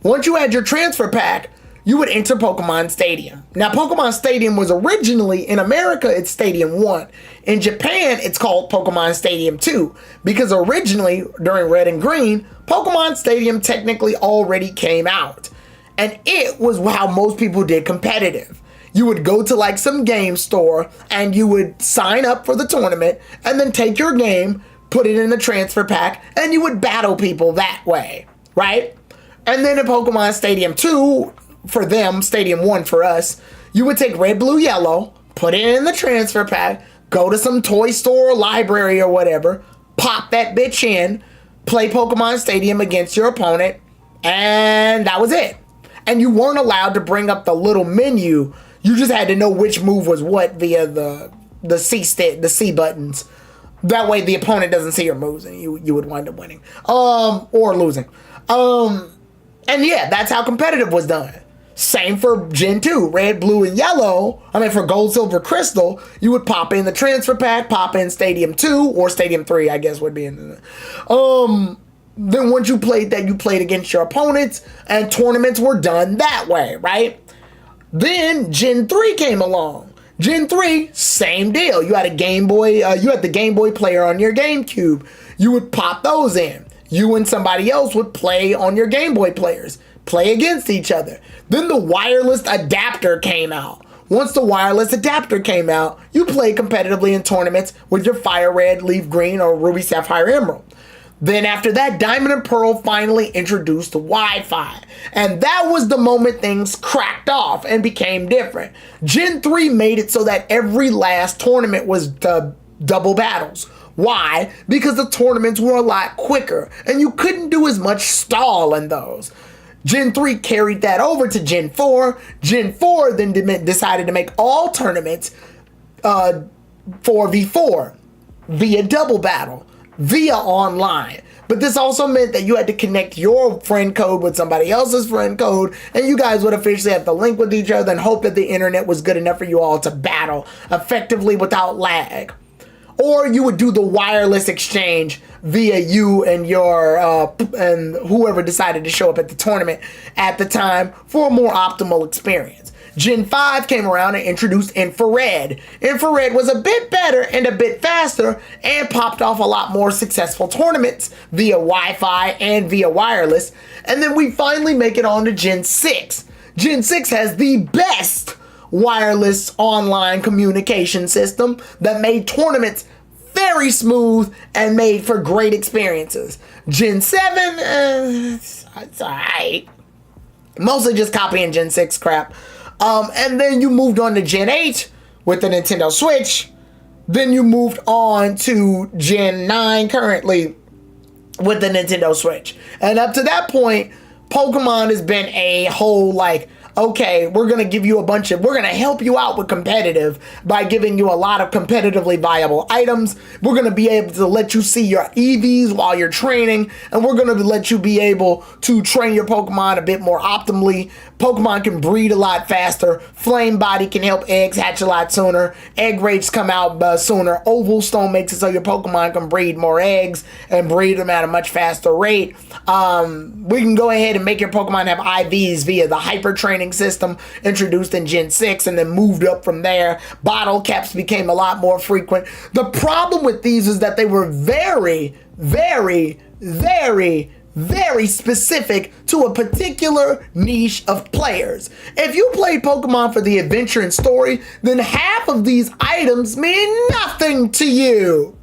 Once you had your transfer pack, you would enter Pokemon Stadium. Now, Pokemon Stadium was originally, in America, it's Stadium 1. In Japan, it's called Pokemon Stadium 2, because originally, during Red and Green, Pokemon Stadium technically already came out. And it was how most people did competitive. You would go to like some game store, and you would sign up for the tournament, and then take your game, put it in the transfer pack, and you would battle people that way, right? And then in Pokemon Stadium 2, for them, Stadium 1 for us, you would take Red, Blue, Yellow, put it in the transfer pack, go to some toy store or library or whatever, pop that bitch in, play Pokemon Stadium against your opponent, and that was it. And you weren't allowed to bring up the little menu. You just had to know which move was what via the C buttons. That way the opponent doesn't see your moves and you would wind up winning. Or losing. And yeah, that's how competitive was done. Same for Gen 2, Red, Blue, and Yellow. I mean, for Gold, Silver, Crystal, you would pop in the transfer pack, pop in Stadium 2, or Stadium 3, I guess would be in the... Then once you played that, you played against your opponents, and tournaments were done that way, right? Then Gen 3 came along. Gen 3, same deal. You had a Game Boy, you had the Game Boy player on your GameCube. You would pop those in. You and somebody else would play on your Game Boy players, play against each other. Then the wireless adapter came out. Once the wireless adapter came out, you played competitively in tournaments with your Fire Red, Leaf Green, or Ruby, Sapphire, Emerald. Then after that, Diamond and Pearl finally introduced Wi-Fi. And that was the moment things cracked off and became different. Gen 3 made it so that every last tournament was double battles. Why? Because the tournaments were a lot quicker and you couldn't do as much stall in those. Gen 3 carried that over to Gen 4. Gen 4 then decided to make all tournaments 4v4 via double battle, via online. But this also meant that you had to connect your friend code with somebody else's friend code, and you guys would officially have to link with each other and hope that the internet was good enough for you all to battle effectively without lag. Or you would do the wireless exchange via you and your and whoever decided to show up at the tournament at the time for a more optimal experience. Gen 5 came around and introduced infrared. Infrared was a bit better and a bit faster and popped off a lot more successful tournaments via Wi-Fi and via wireless. And then we finally make it on to Gen 6. Gen 6 has the best wireless online communication system that made tournaments very smooth and made for great experiences. Gen 7, it's alright. Mostly just copying Gen 6 crap. And then you moved on to Gen 8 with the Nintendo Switch. Then you moved on to Gen 9 currently with the Nintendo Switch. And up to that point, Pokemon has been a whole, like, okay, we're going to give you we're going to help you out with competitive by giving you a lot of competitively viable items. We're going to be able to let you see your EVs while you're training, and we're going to let you be able to train your Pokemon a bit more optimally. Pokemon can breed a lot faster. Flame Body can help eggs hatch a lot sooner. Egg rates come out sooner. Oval Stone makes it so your Pokemon can breed more eggs and breed them at a much faster rate. We can go ahead and make your Pokemon have IVs via the Hyper Training system introduced in Gen 6 and then moved up from there. Bottle caps became a lot more frequent. The problem with these is that they were very, very, very, very specific to a particular niche of players. If you played Pokemon for the adventure and story, then half of these items mean nothing to you.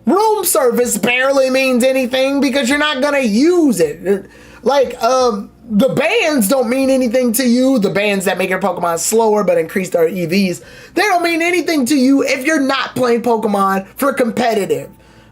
Room service barely means anything because you're not gonna use it. Like, the bands don't mean anything to you. The bands that make your Pokemon slower but increase their EVs, they don't mean anything to you if you're not playing Pokemon for competitive.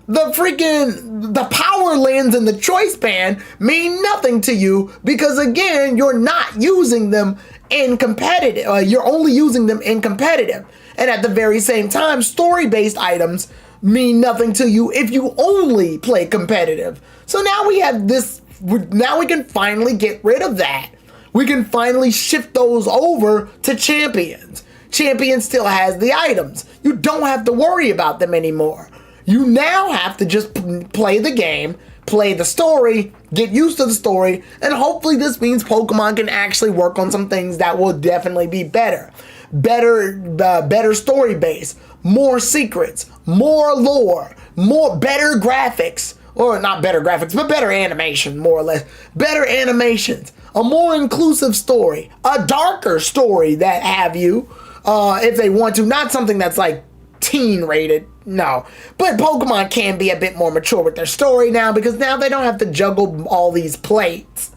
The power lens and the choice band mean nothing to you because, again, you're not using them in competitive. You're only using them in competitive. And at the very same time, story-based items mean nothing to you if you only play competitive. So now we have this. Now we can finally get rid of that. We can finally shift those over to champions. Champion still has the items. You don't have to worry about them anymore. You now have to just play the game, play the story, get used to the story, and hopefully this means Pokemon can actually work on some things that will definitely be better. Better story base, more secrets, more lore, better graphics, or not better graphics, but better animation, more or less. Better animations, a more inclusive story, a darker story that have you, if they want to, not something that's like teen rated, no. But Pokemon can be a bit more mature with their story now because now they don't have to juggle all these plates.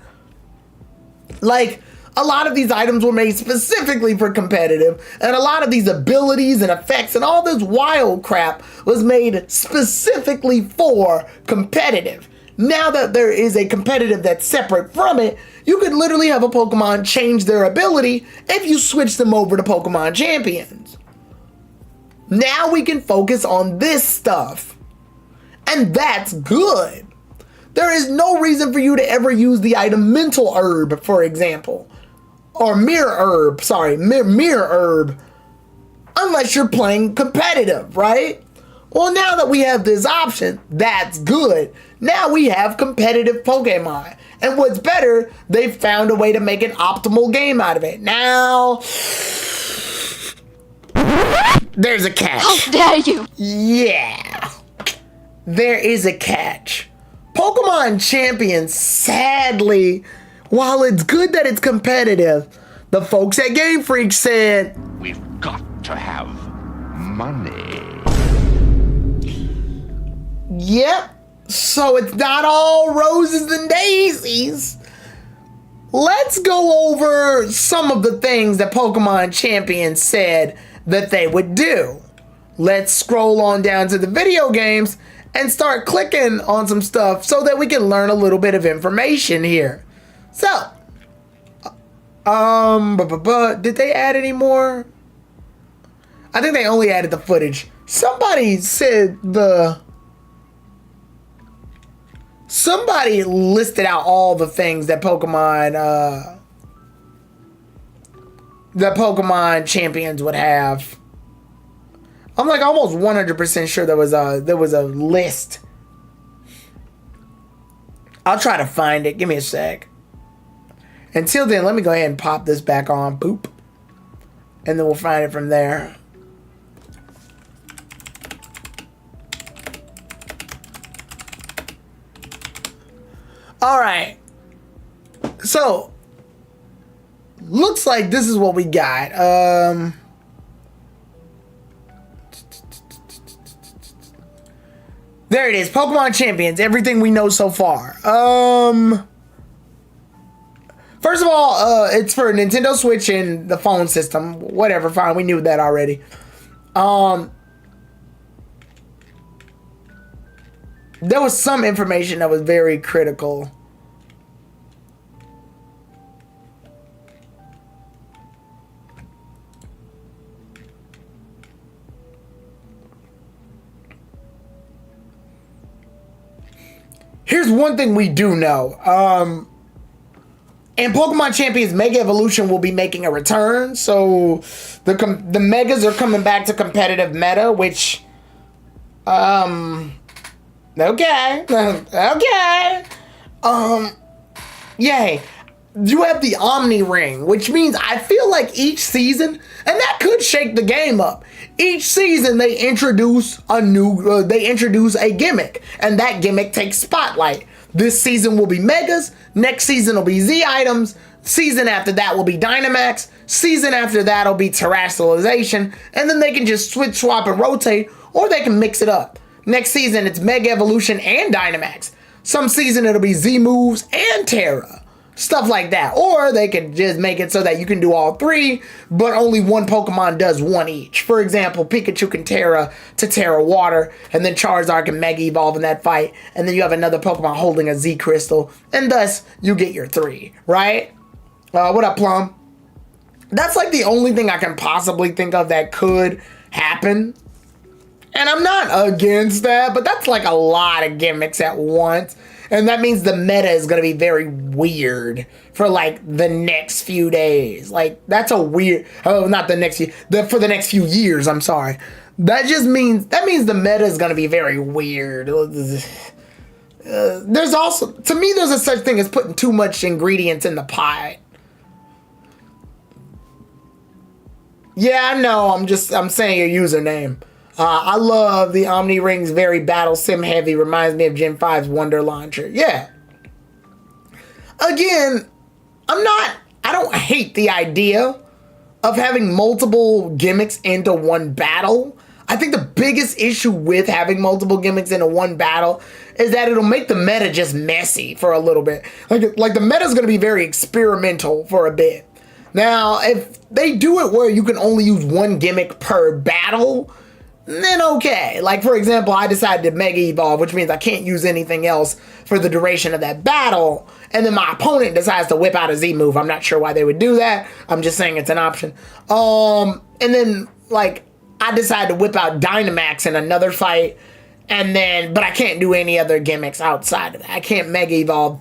Like, a lot of these items were made specifically for competitive, and a lot of these abilities and effects and all this wild crap was made specifically for competitive. Now that there is a competitive that's separate from it, you could literally have a Pokemon change their ability if you switch them over to Pokemon Champions. Now we can focus on this stuff. And that's good. There is no reason for you to ever use the item Mental Herb, for example. Or Mirror Herb, sorry, Mirror Herb. Unless you're playing competitive, right? Well, now that we have this option, that's good. Now we have competitive Pokemon. And what's better, they've found a way to make an optimal game out of it. Now, there's a catch. How dare you! Yeah, there is a catch. Pokemon Champions, sadly, while it's good that it's competitive, the folks at Game Freak said, "We've got to have money." Yep, so it's not all roses and daisies. Let's go over some of the things that Pokemon Champions said that they would do. Let's scroll on down to the video games and start clicking on some stuff so that we can learn a little bit of information here. So, did they add any more? I think they only added the footage. Somebody listed out all the things that Pokemon Champions would have. I'm like almost 100% sure there was a list. I'll try to find it. Give me a sec. Until then, let me go ahead and pop this back on. Boop. And then we'll find it from there. All right. So, looks like this is what we got. There it is. Pokemon Champions. Everything we know so far. First of all, it's for Nintendo Switch and the phone system. Whatever, fine. We knew that already. There was some information that was very critical. Here's one thing we do know. And Pokemon Champions Mega Evolution will be making a return. So the Megas are coming back to competitive meta, which okay. Yay. You have the Omni Ring, which means I feel like each season, and that could shake the game up. Each season they introduce a gimmick, and that gimmick takes spotlight. This season will be Megas, next season will be Z items, season after that will be Dynamax, season after that will be Terrestrialization, and then they can just switch, swap, and rotate, or they can mix it up. Next season it's Mega Evolution and Dynamax. Some season it'll be Z moves and Terra. Stuff like that. Or they could just make it so that you can do all three, but only one Pokemon does one each. For example, Pikachu can Terra to Terra Water, and then Charizard can Mega Evolve in that fight, and then you have another Pokemon holding a Z Crystal, and thus you get your three, right? What up, Plum? That's like the only thing I can possibly think of that could happen. And I'm not against that, but that's like a lot of gimmicks at once. And that means the meta is going to be very weird for like the next few days. Like that's a weird, oh, not the next few, for the next few years, I'm sorry. That means the meta is going to be very weird. There's also, to me, there's a such thing as putting too much ingredients in the pie. Yeah, I know, I'm saying your username. I love the Omni Ring's very battle sim heavy. Reminds me of Gen 5's Wonder Launcher. Yeah. Again, I don't hate the idea of having multiple gimmicks into one battle. I think the biggest issue with having multiple gimmicks into one battle is that it'll make the meta just messy for a little bit. Like the meta is going to be very experimental for a bit. Now, if they do it where you can only use one gimmick per battle, then okay. Like, for example, I decided to Mega Evolve, which means I can't use anything else for the duration of that battle, and then my opponent decides to whip out a Z move. I'm not sure why they would do that. I'm just saying it's an option. And then, like, I decided to whip out Dynamax in another fight, but I can't do any other gimmicks outside of that. I can't Mega Evolve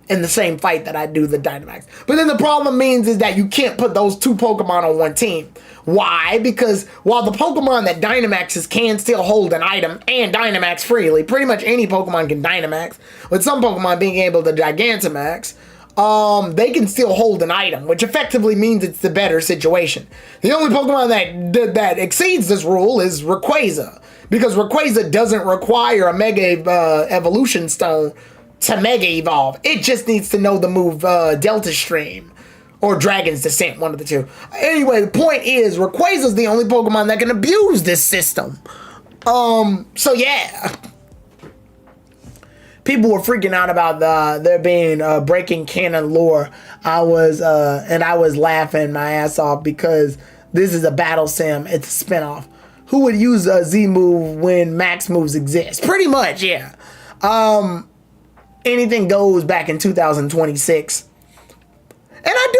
in the same fight that I do the Dynamax. But then the problem is that you can't put those two Pokemon on one team. Why? Because while the Pokemon that Dynamaxes can still hold an item and Dynamax freely, pretty much any Pokemon can Dynamax, with some Pokemon being able to Gigantamax, they can still hold an item, which effectively means it's the better situation. The only Pokemon that exceeds this rule is Rayquaza, because Rayquaza doesn't require a Mega Evolution Stone to Mega Evolve. It just needs to know the move Delta Stream or Dragon's Descent, one of the two. Anyway, the point is, Rayquaza is the only Pokemon that can abuse this system. So yeah. People were freaking out about there being breaking canon lore. I was laughing my ass off because this is a battle sim. It's a spinoff. Who would use a Z move when max moves exist? Pretty much, yeah. Anything goes back in 2026. And I do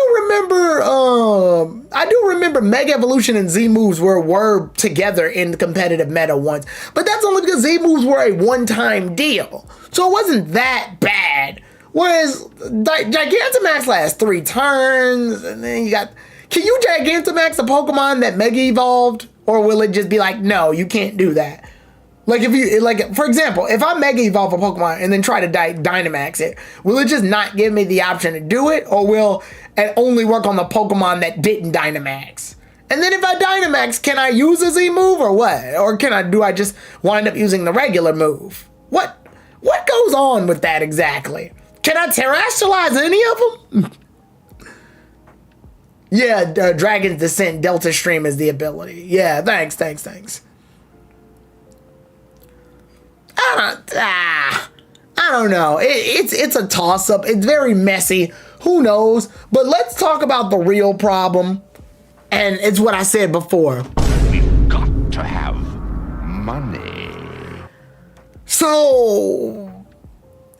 remember Mega Evolution and Z moves were together in the competitive meta once. But that's only because Z moves were a one-time deal. So it wasn't that bad. Whereas Gigantamax lasts 3 turns, and then can you Gigantamax a Pokemon that Mega Evolved? Or will it just be like, no, you can't do that? Like, for example, if I Mega Evolve a Pokemon and then try to Dynamax it, will it just not give me the option to do it? Or will it only work on the Pokemon that didn't Dynamax? And then if I Dynamax, can I use a Z move or what? Or do I just wind up using the regular move? What goes on with that exactly? Can I Terrestrialize any of them? Yeah, Dragon's Descent Delta Stream is the ability. Yeah, thanks. I don't know. It's a toss-up. It's very messy. Who knows? But let's talk about the real problem. And it's what I said before. We've got to have money. So,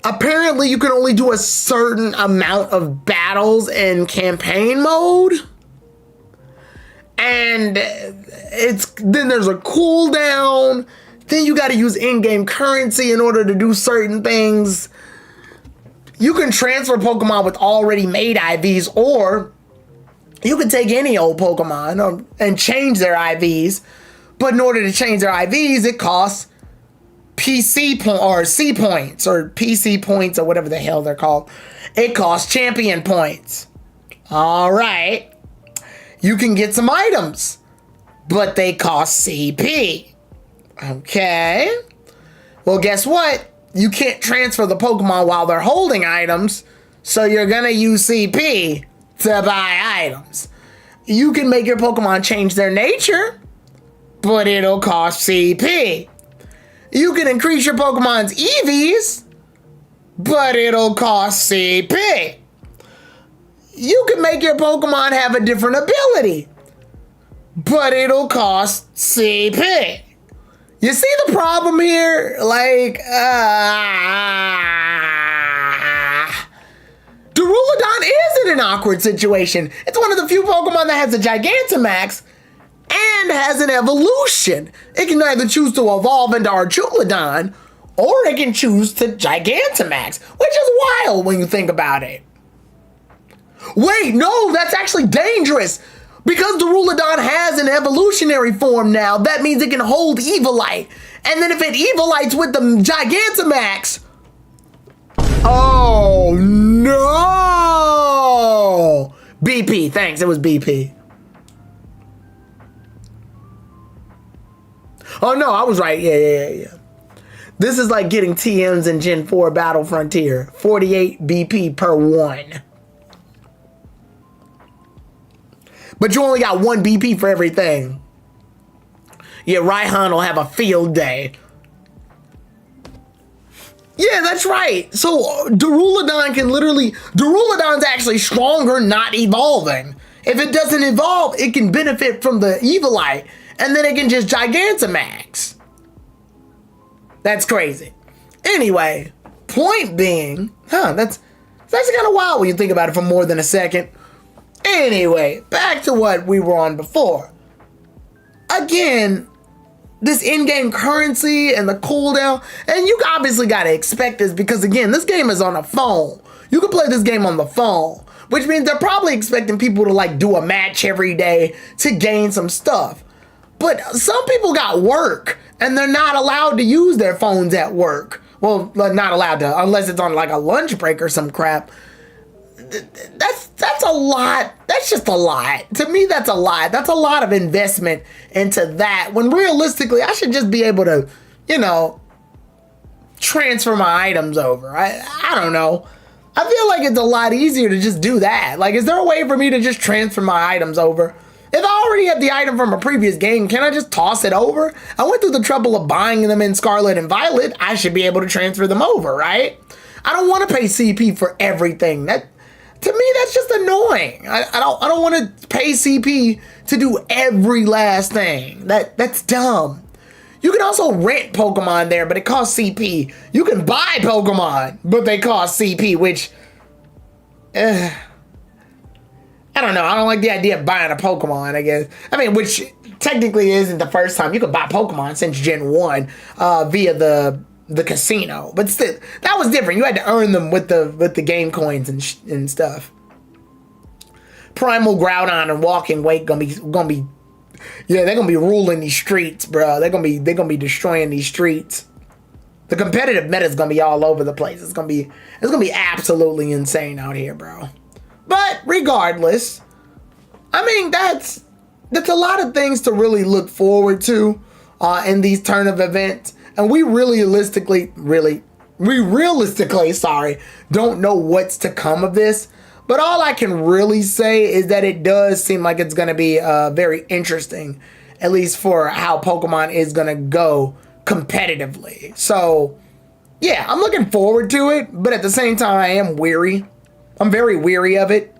apparently you can only do a certain amount of battles in campaign mode. And then there's a cooldown Then you got to use in-game currency in order to do certain things. You can transfer Pokemon with already made IVs, or you can take any old Pokemon and change their IVs. But in order to change their IVs, it costs or C points, or PC points, or whatever the hell they're called. It costs champion points. All right. You can get some items, but they cost CP. Okay. Well, guess what? You can't transfer the Pokemon while they're holding items, so you're gonna use CP to buy items. You can make your Pokemon change their nature, but it'll cost CP. You can increase your Pokemon's EVs, but it'll cost CP. You can make your Pokemon have a different ability, but it'll cost CP. You see the problem here? Like, Duraludon is in an awkward situation. It's one of the few Pokemon that has a Gigantamax and has an evolution. It can either choose to evolve into Archulodon, or it can choose to Gigantamax, which is wild when you think about it. Wait, no, that's actually dangerous. Because Duraludon has an evolutionary form now, that means it can hold Evilite. And then if it Evilites with the Gigantamax... Oh, no! BP, thanks, it was BP. Oh, no, I was right. Yeah. This is like getting TMs in Gen 4 Battle Frontier. 48 BP per one. But you only got 1 BP for everything. Yeah, Raihan will have a field day. Yeah, that's right. So Duraludon can literally... Duraludon's actually stronger not evolving. If it doesn't evolve, it can benefit from the Evilite. And then it can just Gigantamax. That's crazy. Anyway, point being... that's actually kind of wild when you think about it for more than a second. Anyway, back to what we were on before. Again, this in-game currency and the cooldown, and you obviously got to expect this because, again, this game is on a phone. You can play this game on the phone, which means they're probably expecting people to, like, do a match every day to gain some stuff. But some people got work, and they're not allowed to use their phones at work. Well, not allowed to, unless it's on, like, a lunch break or some crap. That's a lot. That's just a lot. To me, that's a lot. That's a lot of investment into that, when realistically, I should just be able to, transfer my items over. I don't know. I feel like it's a lot easier to just do that. Like, is there a way for me to just transfer my items over? If I already have the item from a previous game, can I just toss it over? I went through the trouble of buying them in Scarlet and Violet. I should be able to transfer them over, right? I don't want to pay CP for everything. To me, that's just annoying. I don't want to pay CP to do every last thing. That's dumb. You can also rent Pokemon there, but it costs CP. You can buy Pokemon, but they cost CP, which... I don't know. I don't like the idea of buying a Pokemon, I guess. I mean, which technically isn't the first time you could buy Pokemon since Gen 1 via the casino, but still, that was different. You had to earn them with the game coins and stuff. Primal Groudon and Walking Wake gonna be, yeah, they're gonna be ruling these streets, bro. They're gonna be destroying these streets. The competitive meta is gonna be all over the place. It's gonna be absolutely insane out here, bro. But regardless, I mean, that's a lot of things to really look forward to in these turn of events. And we realistically, don't know what's to come of this. But all I can really say is that it does seem like it's going to be very interesting, at least for how Pokemon is going to go competitively. So, yeah, I'm looking forward to it. But at the same time, I am weary. I'm very weary of it.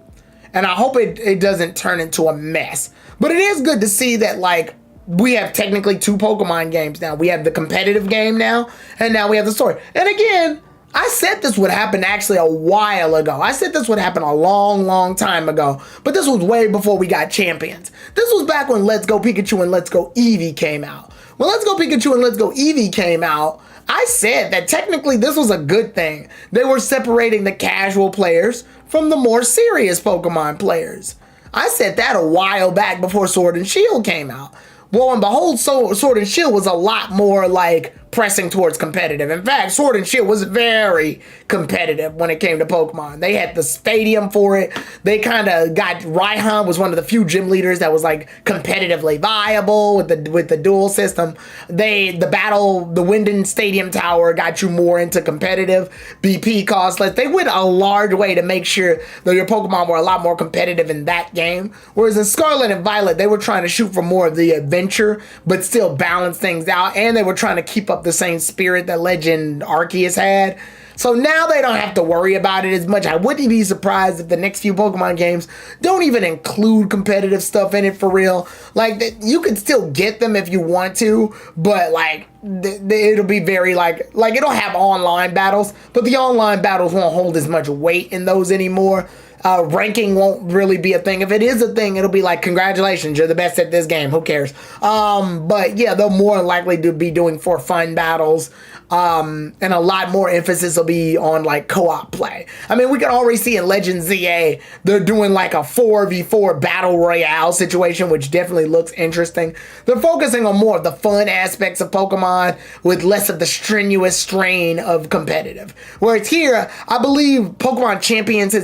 And I hope it doesn't turn into a mess. But it is good to see that, like, we have technically 2 Pokemon games now. We have the competitive game now, and now we have the story. And again, I said this would happen actually a while ago. I said this would happen a long, long time ago. But this was way before we got champions. This was back when Let's Go Pikachu and Let's Go Eevee came out. when Let's Go Pikachu and Let's Go Eevee came out, I said that technically this was a good thing. They were separating the casual players from the more serious Pokemon players. I said that a while back before Sword and Shield came out. Well, and behold, Sword and Shield was a lot more like pressing towards competitive. In fact, Sword and Shield was very competitive when it came to Pokemon. They had the stadium for it. They kind of got, Raihan was one of the few gym leaders that was like competitively viable with the dual system. The Winden Stadium Tower got you more into competitive. BP cost less. They went a large way to make sure that your Pokemon were a lot more competitive in that game. Whereas in Scarlet and Violet, they were trying to shoot for more of the adventure, but still balance things out. And they were trying to keep up the same spirit that Legend Arceus had. So now they don't have to worry about it as much. I wouldn't be surprised if the next few Pokemon games don't even include competitive stuff in it for real. Like, you can still get them if you want to, but like, it'll be very like it'll have online battles, but the online battles won't hold as much weight in those anymore. Ranking won't really be a thing. If it is a thing, it'll be like, congratulations, you're the best at this game. Who cares? But yeah, they'll more likely to be doing for fun battles. And a lot more emphasis will be on like co-op play. I mean, we can already see in Legend ZA, they're doing like a 4v4 battle royale situation, which definitely looks interesting. They're focusing on more of the fun aspects of Pokemon with less of the strenuous strain of competitive. Whereas here, I believe Pokemon Champions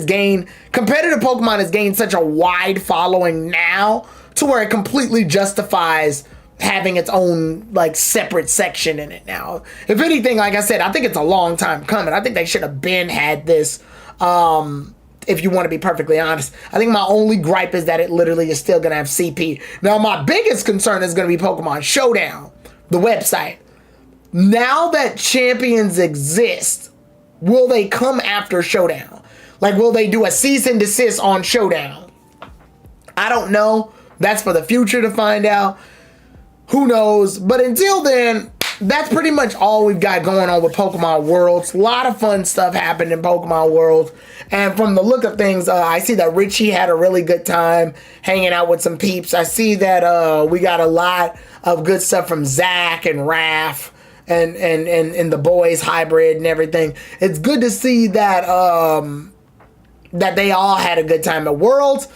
competitive Pokemon has gained such a wide following now to where it completely justifies having its own like separate section in it now. If anything, like I said, I think it's a long time coming. I think they should have had this, if you want to be perfectly honest. I think my only gripe is that it literally is still going to have CP. Now, my biggest concern is going to be Pokemon Showdown, the website. Now that Champions exist, will they come after Showdown? Like, will they do a cease and desist on Showdown? I don't know. That's for the future to find out. Who knows? But until then, that's pretty much all we've got going on with Pokemon Worlds. A lot of fun stuff happened in Pokemon Worlds. And from the look of things, I see that Richie had a really good time hanging out with some peeps. I see that we got a lot of good stuff from Zach and Raph and the boys hybrid and everything. It's good to see that that they all had a good time at Worlds.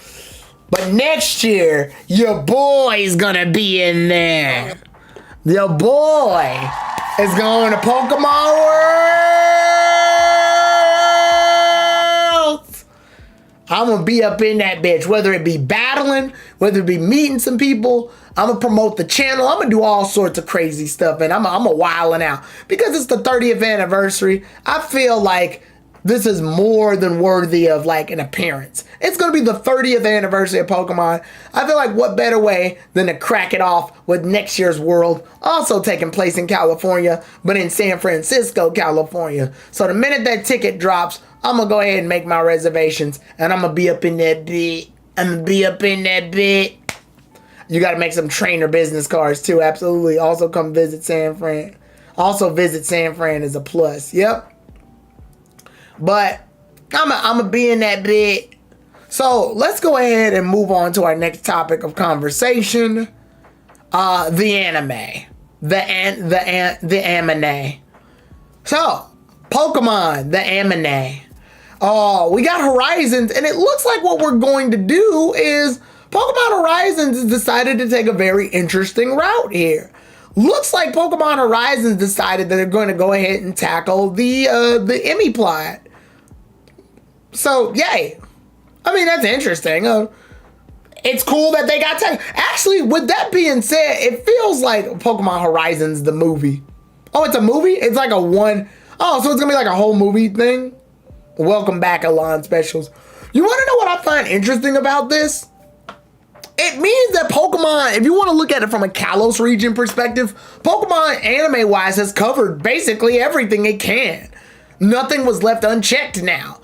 But next year, your boy's gonna be in there. Your boy is going to Pokemon Worlds. I'm gonna be up in that bitch, whether it be battling, whether it be meeting some people. I'm gonna promote the channel. I'm gonna do all sorts of crazy stuff, and I'm a wildin' out. Because it's the 30th anniversary, I feel like this is more than worthy of like an appearance. It's going to be the 30th anniversary of Pokemon. I feel like what better way than to crack it off with next year's World, also taking place in California, but in San Francisco, California. So the minute that ticket drops, I'm going to go ahead and make my reservations, and I'm going to be up in that bit. You got to make some trainer business cards too, absolutely. Also come visit San Fran. Also visit San Fran is a plus, yep. But I'm going to be in that bit. So let's go ahead and move on to our next topic of conversation. The anime. The anime. So, Pokemon, the anime. We got Horizons, and it looks like what we're going to do is Pokemon Horizons has decided to take a very interesting route here. Looks like Pokemon Horizons decided that they're going to go ahead and tackle the Emmy plot. So, yay. I mean, that's interesting. It's cool that they got taken. Actually, with that being said, it feels like Pokemon Horizons, the movie. Oh, it's a movie? It's like a one. Oh, so it's going to be like a whole movie thing? Welcome back, Elon Specials. You want to know what I find interesting about this? It means that Pokemon, if you want to look at it from a Kalos region perspective, Pokemon anime-wise has covered basically everything it can. Nothing was left unchecked now.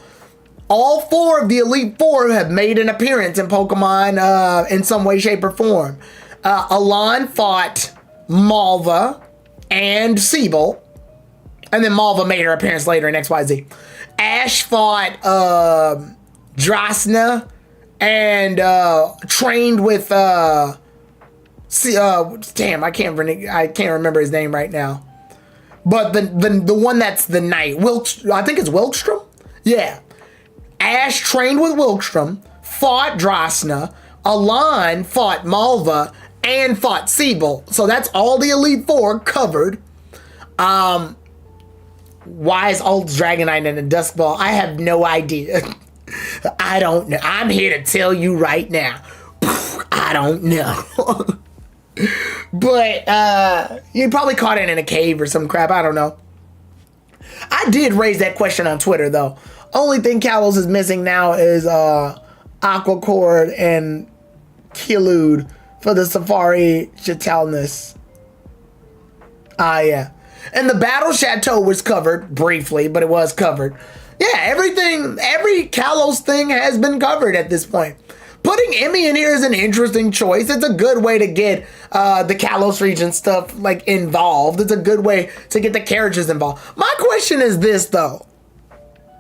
All 4 of the Elite Four have made an appearance in Pokemon in some way, shape, or form. Alon fought Malva and Siebel, and then Malva made her appearance later in XYZ. Ash fought Drasna and trained with See, damn, I can't remember his name right now. But the one that's the knight, I think it's Wilkstrom. Yeah, Ash trained with Wilkstrom, fought Drasna, Alon fought Malva, and fought Siebel. So that's all the Elite Four covered. Why is old Dragonite in a Dusk Ball? I have no idea. I don't know. I'm here to tell you right now. I don't know. But you probably caught it in a cave or some crap. I don't know. I did raise that question on Twitter though. Only thing Kalos is missing now is Aquacord and Killude for the Safari Chatalness. Yeah. And the Battle Chateau was covered briefly, but it was covered. Yeah, every Kalos thing has been covered at this point. Putting Emmy in here is an interesting choice. It's a good way to get the Kalos region stuff like involved. It's a good way to get the characters involved. My question is this though.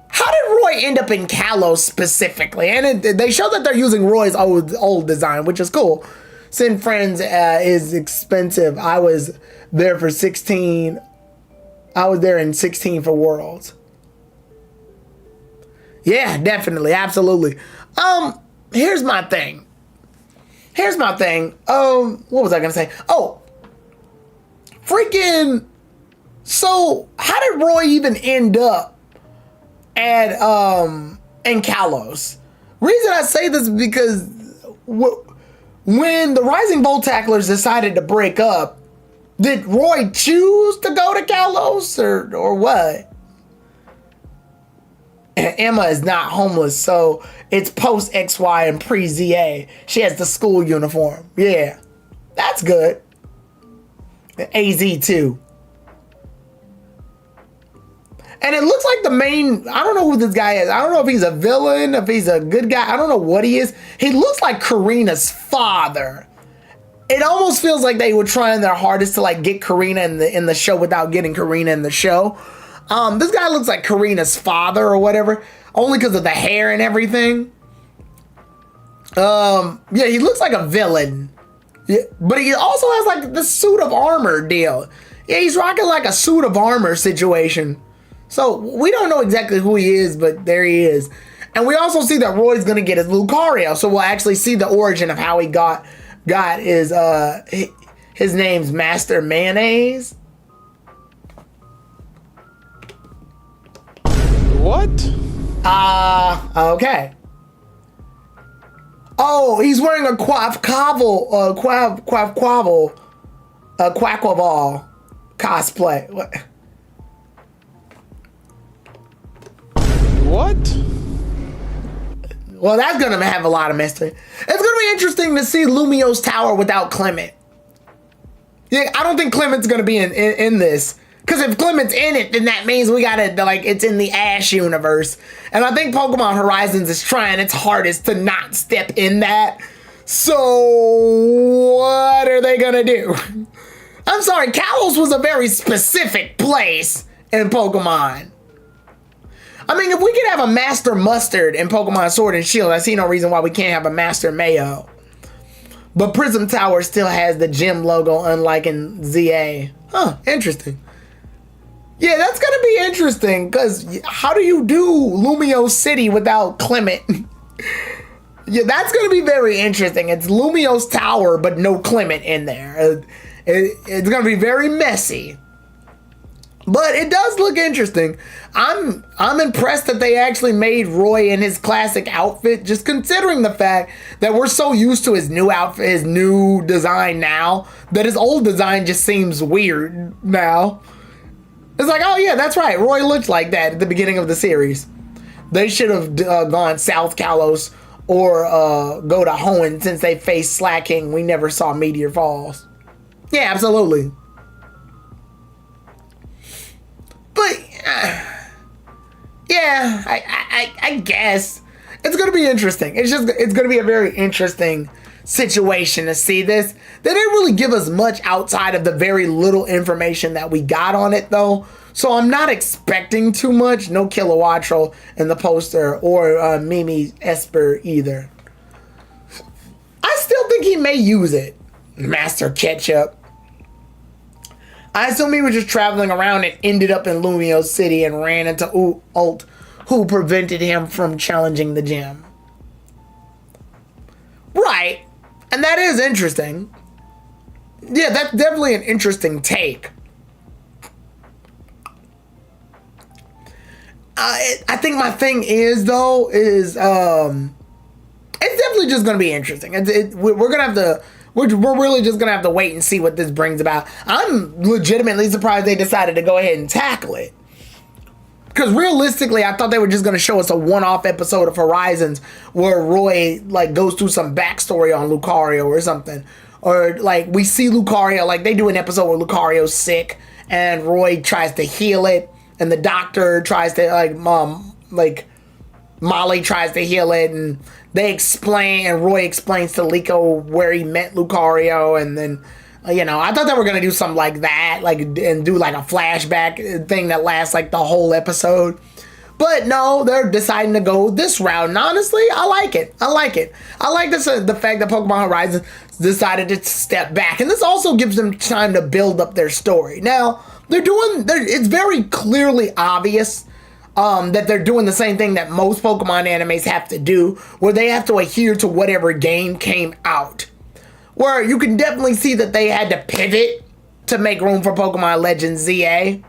How did Roy end up in Kalos specifically? And they show that they're using Roy's old design, which is cool. Send Friends is expensive. I was there for 16. I was there in 16 for Worlds. Yeah, definitely. Absolutely. Here's my thing. What was I gonna say? Oh, freaking. So how did Roy even end up at in Kalos? Reason I say this is because when the Rising Bolt Tacklers decided to break up, did Roy choose to go to Kalos or what? And Emma is not homeless, so it's post XY and pre ZA. She has the school uniform. Yeah, that's good. AZ too. And it looks like the main, I don't know who this guy is. I don't know if he's a villain, if he's a good guy. I don't know what he is. He looks like Karina's father. It almost feels like they were trying their hardest to like get Karina in the show without getting Karina in the show. This guy looks like Karina's father or whatever, only because of the hair and everything. Yeah, he looks like a villain. Yeah, but he also has like the suit of armor deal. Yeah, he's rocking like a suit of armor situation. So we don't know exactly who he is, but there he is. And we also see that Roy's gonna get his Lucario, so we'll actually see the origin of how he got his name's Master Mayonnaise. What? Okay. Oh, he's wearing a Quackable cosplay. What? Well, that's gonna have a lot of mystery. It's gonna be interesting to see Lumio's tower without Clement. Yeah, I don't think Clement's gonna be in this. Because if Clement's in it, then that means we gotta, like, it's in the Ash universe. And I think Pokemon Horizons is trying its hardest to not step in that. So, what are they gonna do? I'm sorry, Kalos was a very specific place in Pokemon. I mean, if we could have a Master Mustard in Pokemon Sword and Shield, I see no reason why we can't have a Master Mayo. But Prism Tower still has the gym logo, unlike in ZA. Huh, interesting. Yeah, that's gonna be interesting, because how do you do Lumio City without Clement? Yeah, that's gonna be very interesting. It's Lumio's tower, but no Clement in there. It's gonna be very messy. But it does look interesting. I'm impressed that they actually made Roy in his classic outfit, just considering the fact that we're so used to his new outfit, his new design now, that his old design just seems weird now. It's like, oh yeah, that's right. Roy looked like that at the beginning of the series. They should have gone South Kalos or go to Hoenn since they faced Slacking. We never saw Meteor Falls. Yeah, absolutely. But yeah, I guess it's gonna be interesting. It's gonna be a very interesting situation to see this. They didn't really give us much outside of the very little information that we got on it though. So I'm not expecting too much. No Kilowattrel in the poster or Mimi Esper either. I still think he may use it. Master Ketchup. I assume he was just traveling around and ended up in Lumio City and ran into Ult, who prevented him from challenging the gym. Right. And that is interesting. Yeah, that's definitely an interesting take. I think my thing is, though, is it's definitely just going to be interesting. We're going to have to... We're really just going to have to wait and see what this brings about. I'm legitimately surprised they decided to go ahead and tackle it. Because realistically, I thought they were just going to show us a one-off episode of Horizons where Roy, like, goes through some backstory on Lucario or something. Or, like, we see Lucario, like, they do an episode where Lucario's sick and Roy tries to heal it. And the doctor tries to, Molly tries to heal it, and they explain, and Roy explains to Liko where he met Lucario, and then, I thought they were gonna do something like that, and do like a flashback thing that lasts like the whole episode. But no, they're deciding to go this route, and honestly, I like it. I like this, the fact that Pokemon Horizon decided to step back, and this also gives them time to build up their story. Now, it's very clearly obvious that they're doing the same thing that most Pokemon animes have to do, where they have to adhere to whatever game came out. Where you can definitely see that they had to pivot to make room for Pokemon Legends ZA.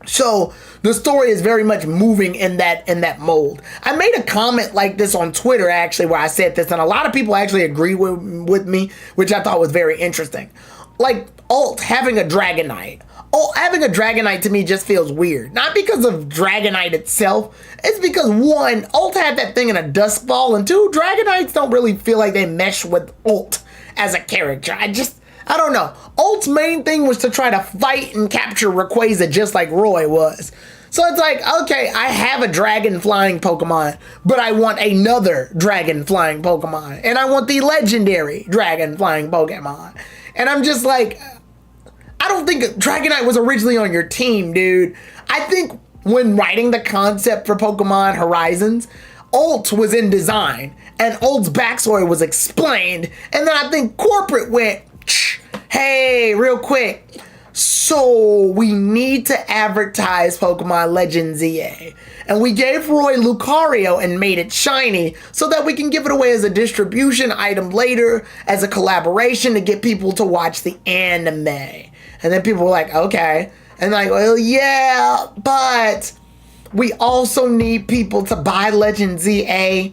So the story is very much moving in that mold. I made a comment like this on Twitter, actually, where I said this, and a lot of people actually agree with me, which I thought was very interesting. Like, Ult having a Dragonite. Having a Dragonite to me just feels weird. Not because of Dragonite itself. It's because, one, Ult had that thing in a Dusk Ball, and two, Dragonites don't really feel like they mesh with Ult as a character. I don't know. Ult's main thing was to try to fight and capture Rayquaza just like Roy was. So it's like, okay, I have a dragon flying Pokemon, but I want another dragon flying Pokemon. And I want the legendary dragon flying Pokemon. And I'm just like... I don't think Dragonite was originally on your team, dude. I think when writing the concept for Pokemon Horizons, Ult was in design, and Ult's backstory was explained, and then I think corporate went, hey, real quick, so we need to advertise Pokemon Legends ZA. And we gave Roy Lucario and made it shiny so that we can give it away as a distribution item later, as a collaboration to get people to watch the anime. And then people were like, okay. And like, well, yeah, but we also need people to buy Legend ZA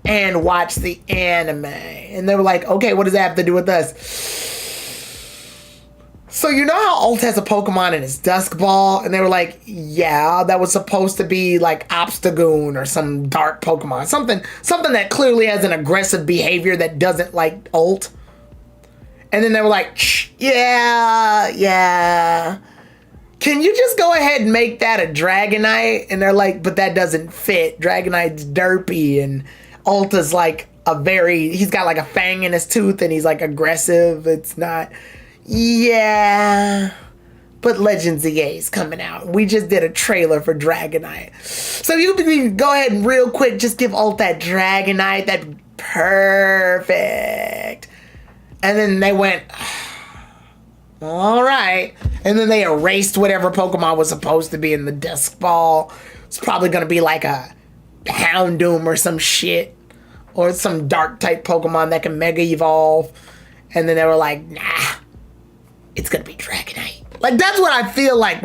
and watch the anime. And they were like, okay, what does that have to do with us? So you know how Ult has a Pokemon in his Dusk Ball? And they were like, yeah, that was supposed to be like Obstagoon or some dark Pokemon. Something that clearly has an aggressive behavior that doesn't like Ult. And then they were like, yeah. Can you just go ahead and make that a Dragonite? And they're like, but that doesn't fit. Dragonite's derpy, and Ulta's like he's got like a fang in his tooth, and he's like aggressive. It's not, yeah. But Legends ZA is coming out. We just did a trailer for Dragonite. So you can go ahead and real quick just give Ult that Dragonite. That'd be perfect. And then they went, all right. And then they erased whatever Pokemon was supposed to be in the Dusk Ball. It's probably going to be like a Houndoom or some shit. Or some dark type Pokemon that can Mega Evolve. And then they were like, nah, it's going to be Dragonite. Like, that's what I feel like.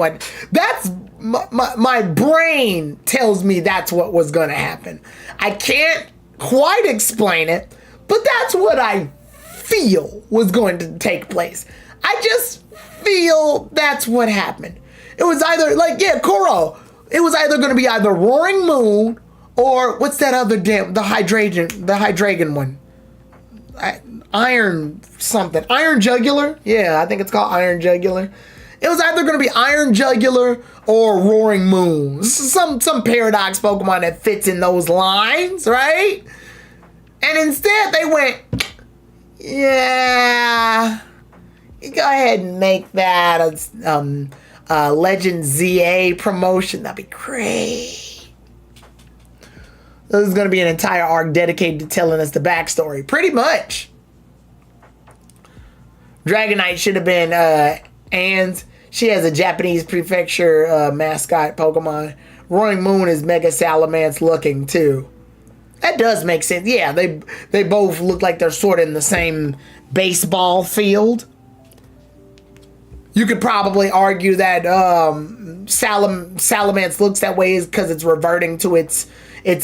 That's my brain tells me that's what was going to happen. I can't quite explain it, but that's what I feel was going to take place. I just feel that's what happened. It was either Koro. It was either going to be either Roaring Moon or what's that other the Hydreigon one? Iron something. Iron Jugular? Yeah, I think it's called Iron Jugular. It was either going to be Iron Jugular or Roaring Moon. Some Paradox Pokemon that fits in those lines, right? And instead they went, yeah, you go ahead and make that a Legend ZA promotion. That'd be great. This is going to be an entire arc dedicated to telling us the backstory. Pretty much. Dragonite should have been Anne's. She has a Japanese prefecture mascot Pokemon. Roaring Moon is Mega Salamence looking too. That does make sense. Yeah, they both look like they're sort of in the same baseball field. You could probably argue that Salamence looks that way is because it's reverting to its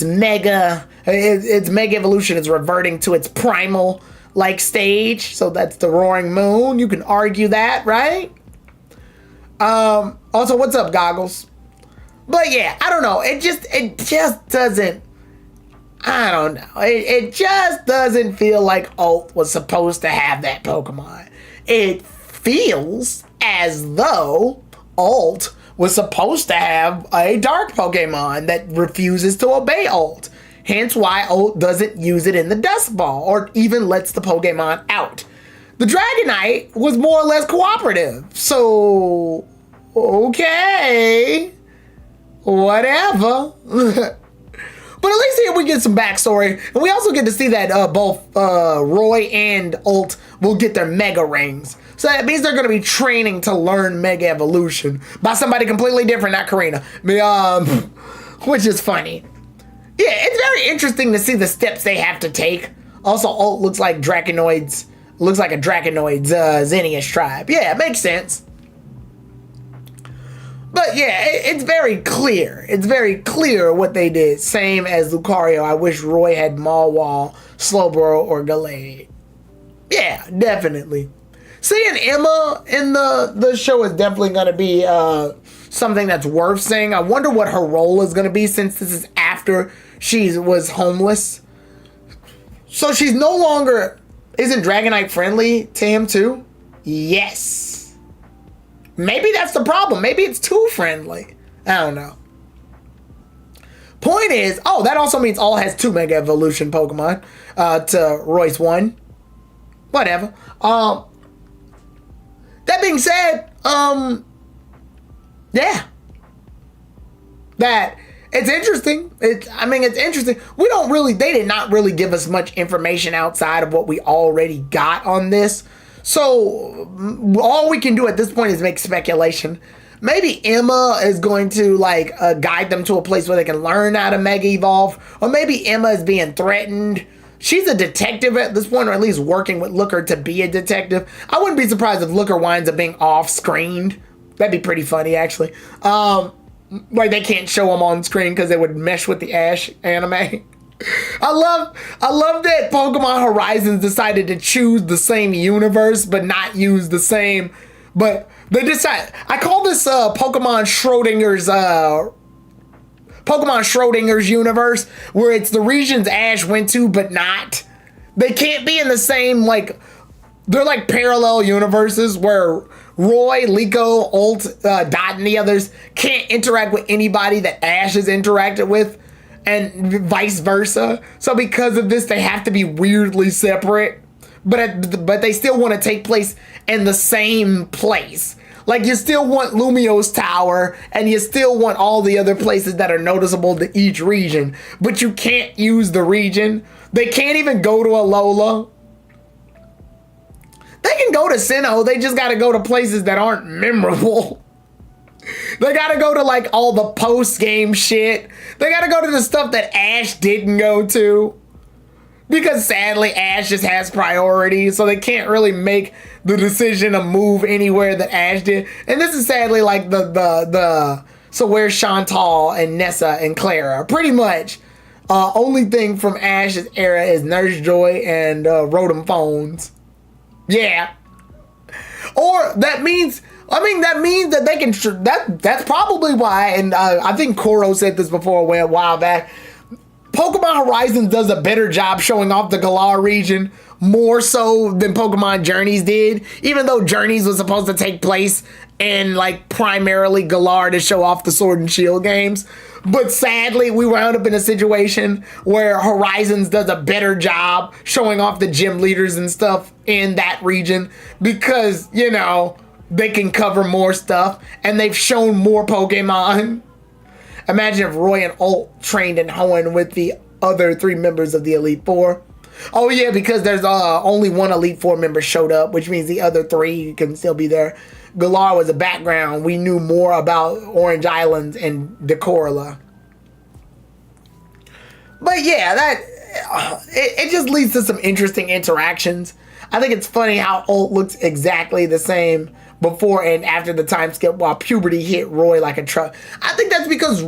mega evolution is reverting to its primal like stage. So that's the Roaring Moon. You can argue that, right? Also, what's up, Goggles? But yeah, I don't know. It just doesn't. I don't know. It just doesn't feel like Alt was supposed to have that Pokemon. It feels as though Alt was supposed to have a dark Pokemon that refuses to obey Alt. Hence why Alt doesn't use it in the Dusk Ball or even lets the Pokemon out. The Dragonite was more or less cooperative. So, okay. Whatever. But at least here we get some backstory. And we also get to see that both Roy and Alt will get their Mega Rings. So that means they're going to be training to learn Mega Evolution by somebody completely different, not Karina. Which is funny. Yeah, it's very interesting to see the steps they have to take. Also, Alt looks like Draconoid's. Looks like a Draconoid's Xenius tribe. Yeah, it makes sense. But yeah, it's very clear. It's very clear what they did. Same as Lucario. I wish Roy had Mawile, Slowbro, or Gallade. Yeah, definitely. Seeing Emma in the show is definitely going to be something that's worth saying. I wonder what her role is going to be since this is after she was homeless. So she's no longer... Isn't Dragonite friendly to him too? Yes. Maybe that's the problem. Maybe it's too friendly. I don't know. Point is... Oh, that also means All has 2 Mega Evolution Pokemon to Roy's 1. Whatever. That being said, yeah. That it's interesting. It's interesting. They did not really give us much information outside of what we already got on this. So all we can do at this point is make speculation. Maybe Emma is going to guide them to a place where they can learn how to Mega Evolve, or maybe Emma is being threatened. She's a detective at this point, or at least working with Looker to be a detective. I wouldn't be surprised if Looker winds up being off-screened. That'd be pretty funny, actually. They can't show him on screen because they would mesh with the Ash anime. I love that Pokemon Horizons decided to choose the same universe, but not use the same. But they decide. I call this Pokemon Schrodinger's universe, where it's the regions Ash went to, but not. They can't be in the same, they're like parallel universes where Roy, Liko, Ult, Dot, and the others can't interact with anybody that Ash has interacted with, and vice versa. So because of this, they have to be weirdly separate, but they still want to take place in the same place. You still want Lumio's Tower, and you still want all the other places that are noticeable to each region, but you can't use the region. They can't even go to Alola. They can go to Sinnoh, they just gotta go to places that aren't memorable. They gotta go to all the post-game shit. They gotta go to the stuff that Ash didn't go to. Because sadly, Ash just has priorities, so they can't really make the decision to move anywhere that Ash did. And this is sadly so where's Chantal and Nessa and Clara? Pretty much. Only thing from Ash's era is Nurse Joy and Rotom Phones. Yeah. Or that means that they can, that's probably why, and I think Koro said this before a while back, Pokemon Horizons does a better job showing off the Galar region more so than Pokemon Journeys did, even though Journeys was supposed to take place in primarily Galar to show off the Sword and Shield games. But sadly, we wound up in a situation where Horizons does a better job showing off the gym leaders and stuff in that region because, they can cover more stuff and they've shown more Pokemon. Imagine if Roy and Ult trained in Hoenn with the other 3 members of the Elite Four. Oh yeah, because there's only one Elite Four member showed up, which means the other three can still be there. Galar was a background. We knew more about Orange Island and Decorla. But yeah, that it just leads to some interesting interactions. I think it's funny how Ult looks exactly the same before and after the time skip, while puberty hit Roy like a truck. I think that's because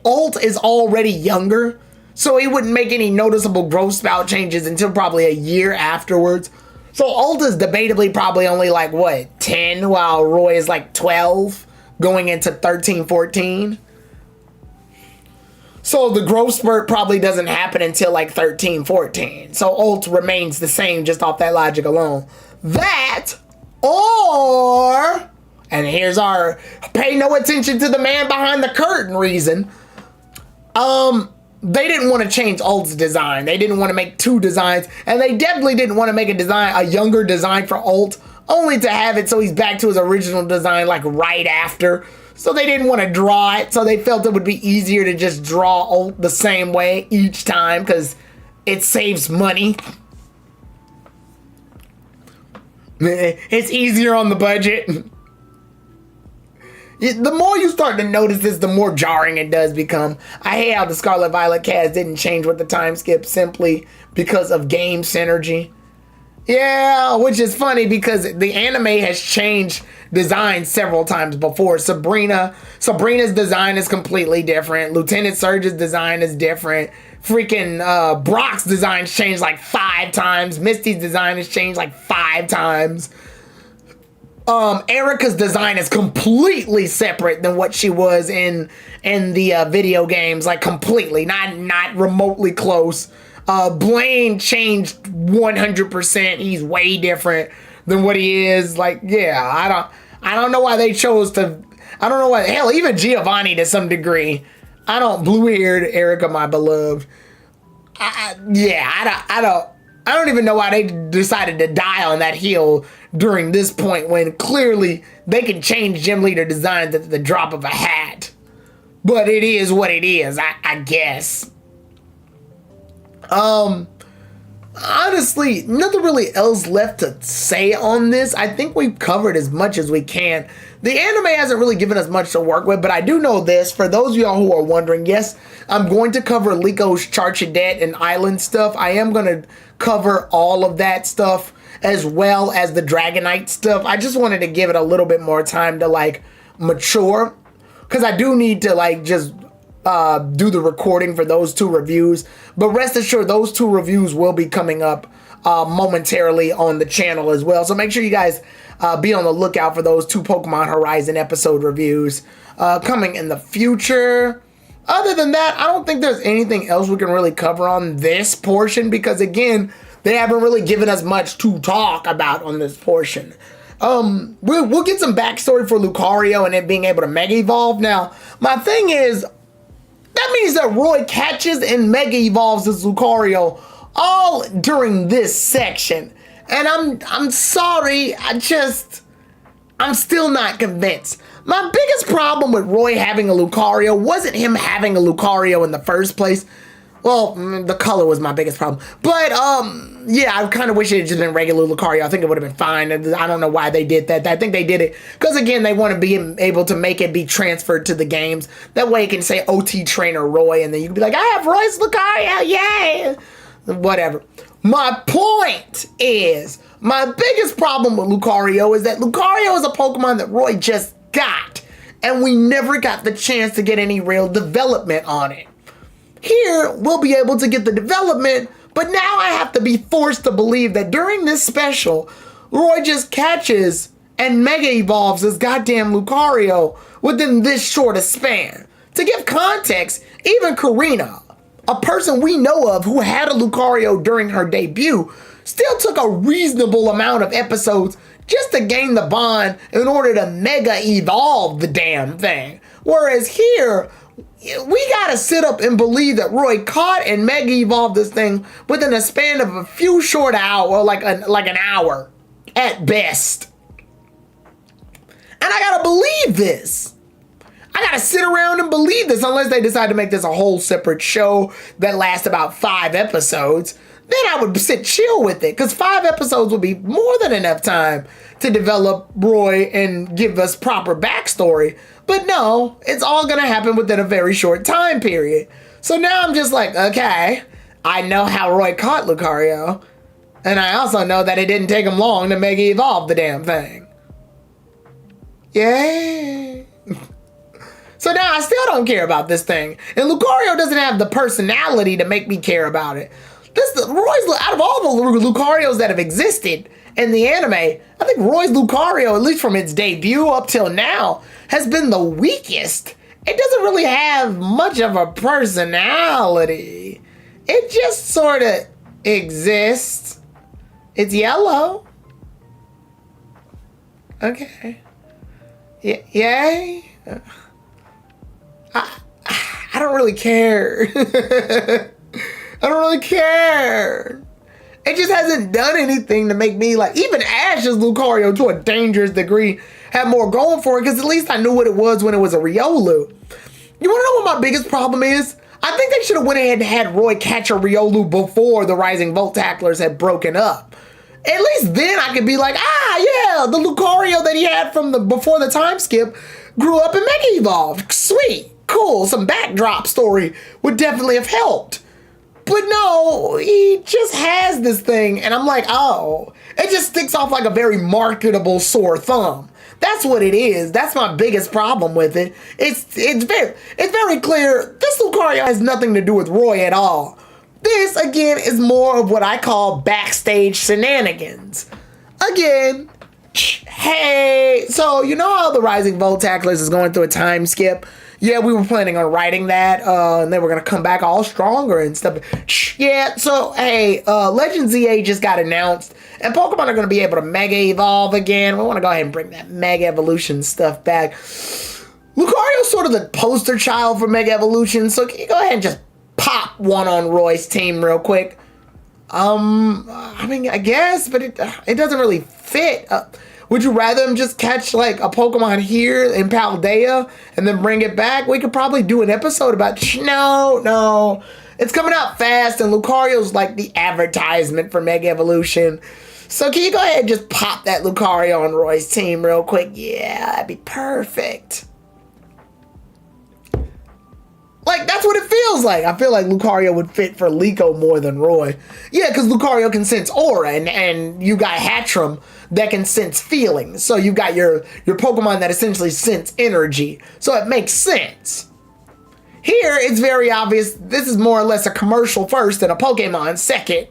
Ult is already younger, so he wouldn't make any noticeable growth spout changes until probably a year afterwards. So Ult is debatably probably only like, what, 10, while Roy is like 12, going into 13, 14. So the growth spurt probably doesn't happen until like 13, 14. So Ult remains the same just off that logic alone. That, or, and here's our pay no attention to the man behind the curtain reason. They didn't want to change Ult's design. They didn't want to make two designs, and they definitely didn't want to make a younger design for Ult, only to have it so he's back to his original design like right after. So they didn't want to draw it, so they felt it would be easier to just draw Ult the same way each time because it saves money. It's easier on the budget. The more you start to notice this, the more jarring it does become. I hate how the Scarlet Violet cast didn't change with the time skip simply because of game synergy. Yeah, which is funny because the anime has changed design several times before. Sabrina's design is completely different. Lieutenant Surge's design is different. Freaking Brock's design's changed like 5 times. Misty's design has changed like 5 times. Erica's design is completely separate than what she was in the video games, like completely, not remotely close. Blaine changed 100%. He's way different than what he is. Like, yeah, I don't know why they chose to. I don't know why. Hell, even Giovanni to some degree. Blue-haired Erica, my beloved. I don't even know why they decided to die on that hill during this point when clearly they can change gym leader designs at the drop of a hat. But it is what it is, I guess. Honestly, nothing really else left to say on this. I think we've covered as much as we can. The anime hasn't really given us much to work with, but I do know this. For those of y'all who are wondering, yes, I'm going to cover Liko Charchadet and Island stuff. I am going to cover all of that stuff as well as the Dragonite stuff. I just wanted to give it a little bit more time to like mature, because I do need to like just do the recording for those 2 reviews. But rest assured, those 2 reviews will be coming up momentarily on the channel as well. So make sure you guys be on the lookout for those 2 Pokemon Horizon episode reviews coming in the future. Other than that, I don't think there's anything else we can really cover on this portion, because again, they haven't really given us much to talk about on this portion. We'll get some backstory for Lucario and it being able to Mega Evolve. Now, my thing is, that means that Roy catches and Mega Evolves as Lucario all during this section. And I'm sorry, I'm still not convinced. My biggest problem with Roy having a Lucario wasn't him having a Lucario in the first place. Well, the color was my biggest problem. But, yeah, I kind of wish it had just been regular Lucario. I think it would have been fine. I don't know why they did that. I think they did it because, again, they want to be able to make it be transferred to the games. That way it can say OT Trainer Roy, and then you can be like, I have Roy's Lucario, yay! Whatever. My point is, my biggest problem with Lucario is that Lucario is a Pokemon that Roy just got, and we never got the chance to get any real development on it. Here, we'll be able to get the development, but now I have to be forced to believe that during this special, Roy just catches and Mega Evolves his goddamn Lucario within this short a span. To give context, even Karina, a person we know of who had a Lucario during her debut, still took a reasonable amount of episodes just to gain the bond in order to Mega Evolve the damn thing. Whereas here, we gotta sit up and believe that Roy caught and Mega Evolved this thing within a span of a few short hours, like an hour at best. And I gotta believe this. I gotta sit around and believe this unless they decide to make this a whole separate show that lasts about 5 episodes. Then I would sit chill with it, because 5 episodes would be more than enough time to develop Roy and give us proper backstory. But no, it's all gonna happen within a very short time period. So now I'm just like, okay, I know how Roy caught Lucario, and I also know that it didn't take him long to Mega Evolve the damn thing. Yay! So now I still don't care about this thing. And Lucario doesn't have the personality to make me care about it. Roy's, out of all the Lucarios that have existed in the anime, I think Roy's Lucario, at least from its debut up till now, has been the weakest. It doesn't really have much of a personality. It just sort of exists. It's yellow. Okay. Yay? I don't really care. I don't really care. It just hasn't done anything to make me like, even Ash's Lucario to a dangerous degree had more going for it, because at least I knew what it was when it was a Riolu. You want to know what my biggest problem is? I think they should have went ahead and had Roy catch a Riolu before the Rising Volt Tacklers had broken up. At least then I could be like, yeah, the Lucario that he had from before the time skip grew up and Mega Evolved. Sweet, cool, some backdrop story would definitely have helped. But no, he just has this thing, and I'm like, oh, it just sticks off like a very marketable sore thumb. That's what it is. That's my biggest problem with it. It's very clear this Lucario has nothing to do with Roy at all. This, again, is more of what I call backstage shenanigans. Again, hey, so you know how the Rising Volt Tacklers is going through a time skip? Yeah, we were planning on writing that, and they were going to come back all stronger and stuff. Yeah, so, hey, Legend ZA just got announced, and Pokemon are going to be able to Mega Evolve again. We want to go ahead and bring that Mega Evolution stuff back. Lucario's sort of the poster child for Mega Evolution, so can you go ahead and just pop one on Roy's team real quick? I mean, I guess, but it doesn't really fit. Would you rather him just catch like a Pokemon here in Paldea and then bring it back? We could probably do an episode about no. It's coming out fast, and Lucario's like the advertisement for Mega Evolution. So can you go ahead and just pop that Lucario on Roy's team real quick? Yeah, that'd be perfect. Like, that's what it feels like. I feel like Lucario would fit for Liko more than Roy. Yeah, because Lucario can sense aura, and you got Hatchram that can sense feelings. So you got your Pokemon that essentially sense energy. So it makes sense. Here, it's very obvious this is more or less a commercial first and a Pokemon second.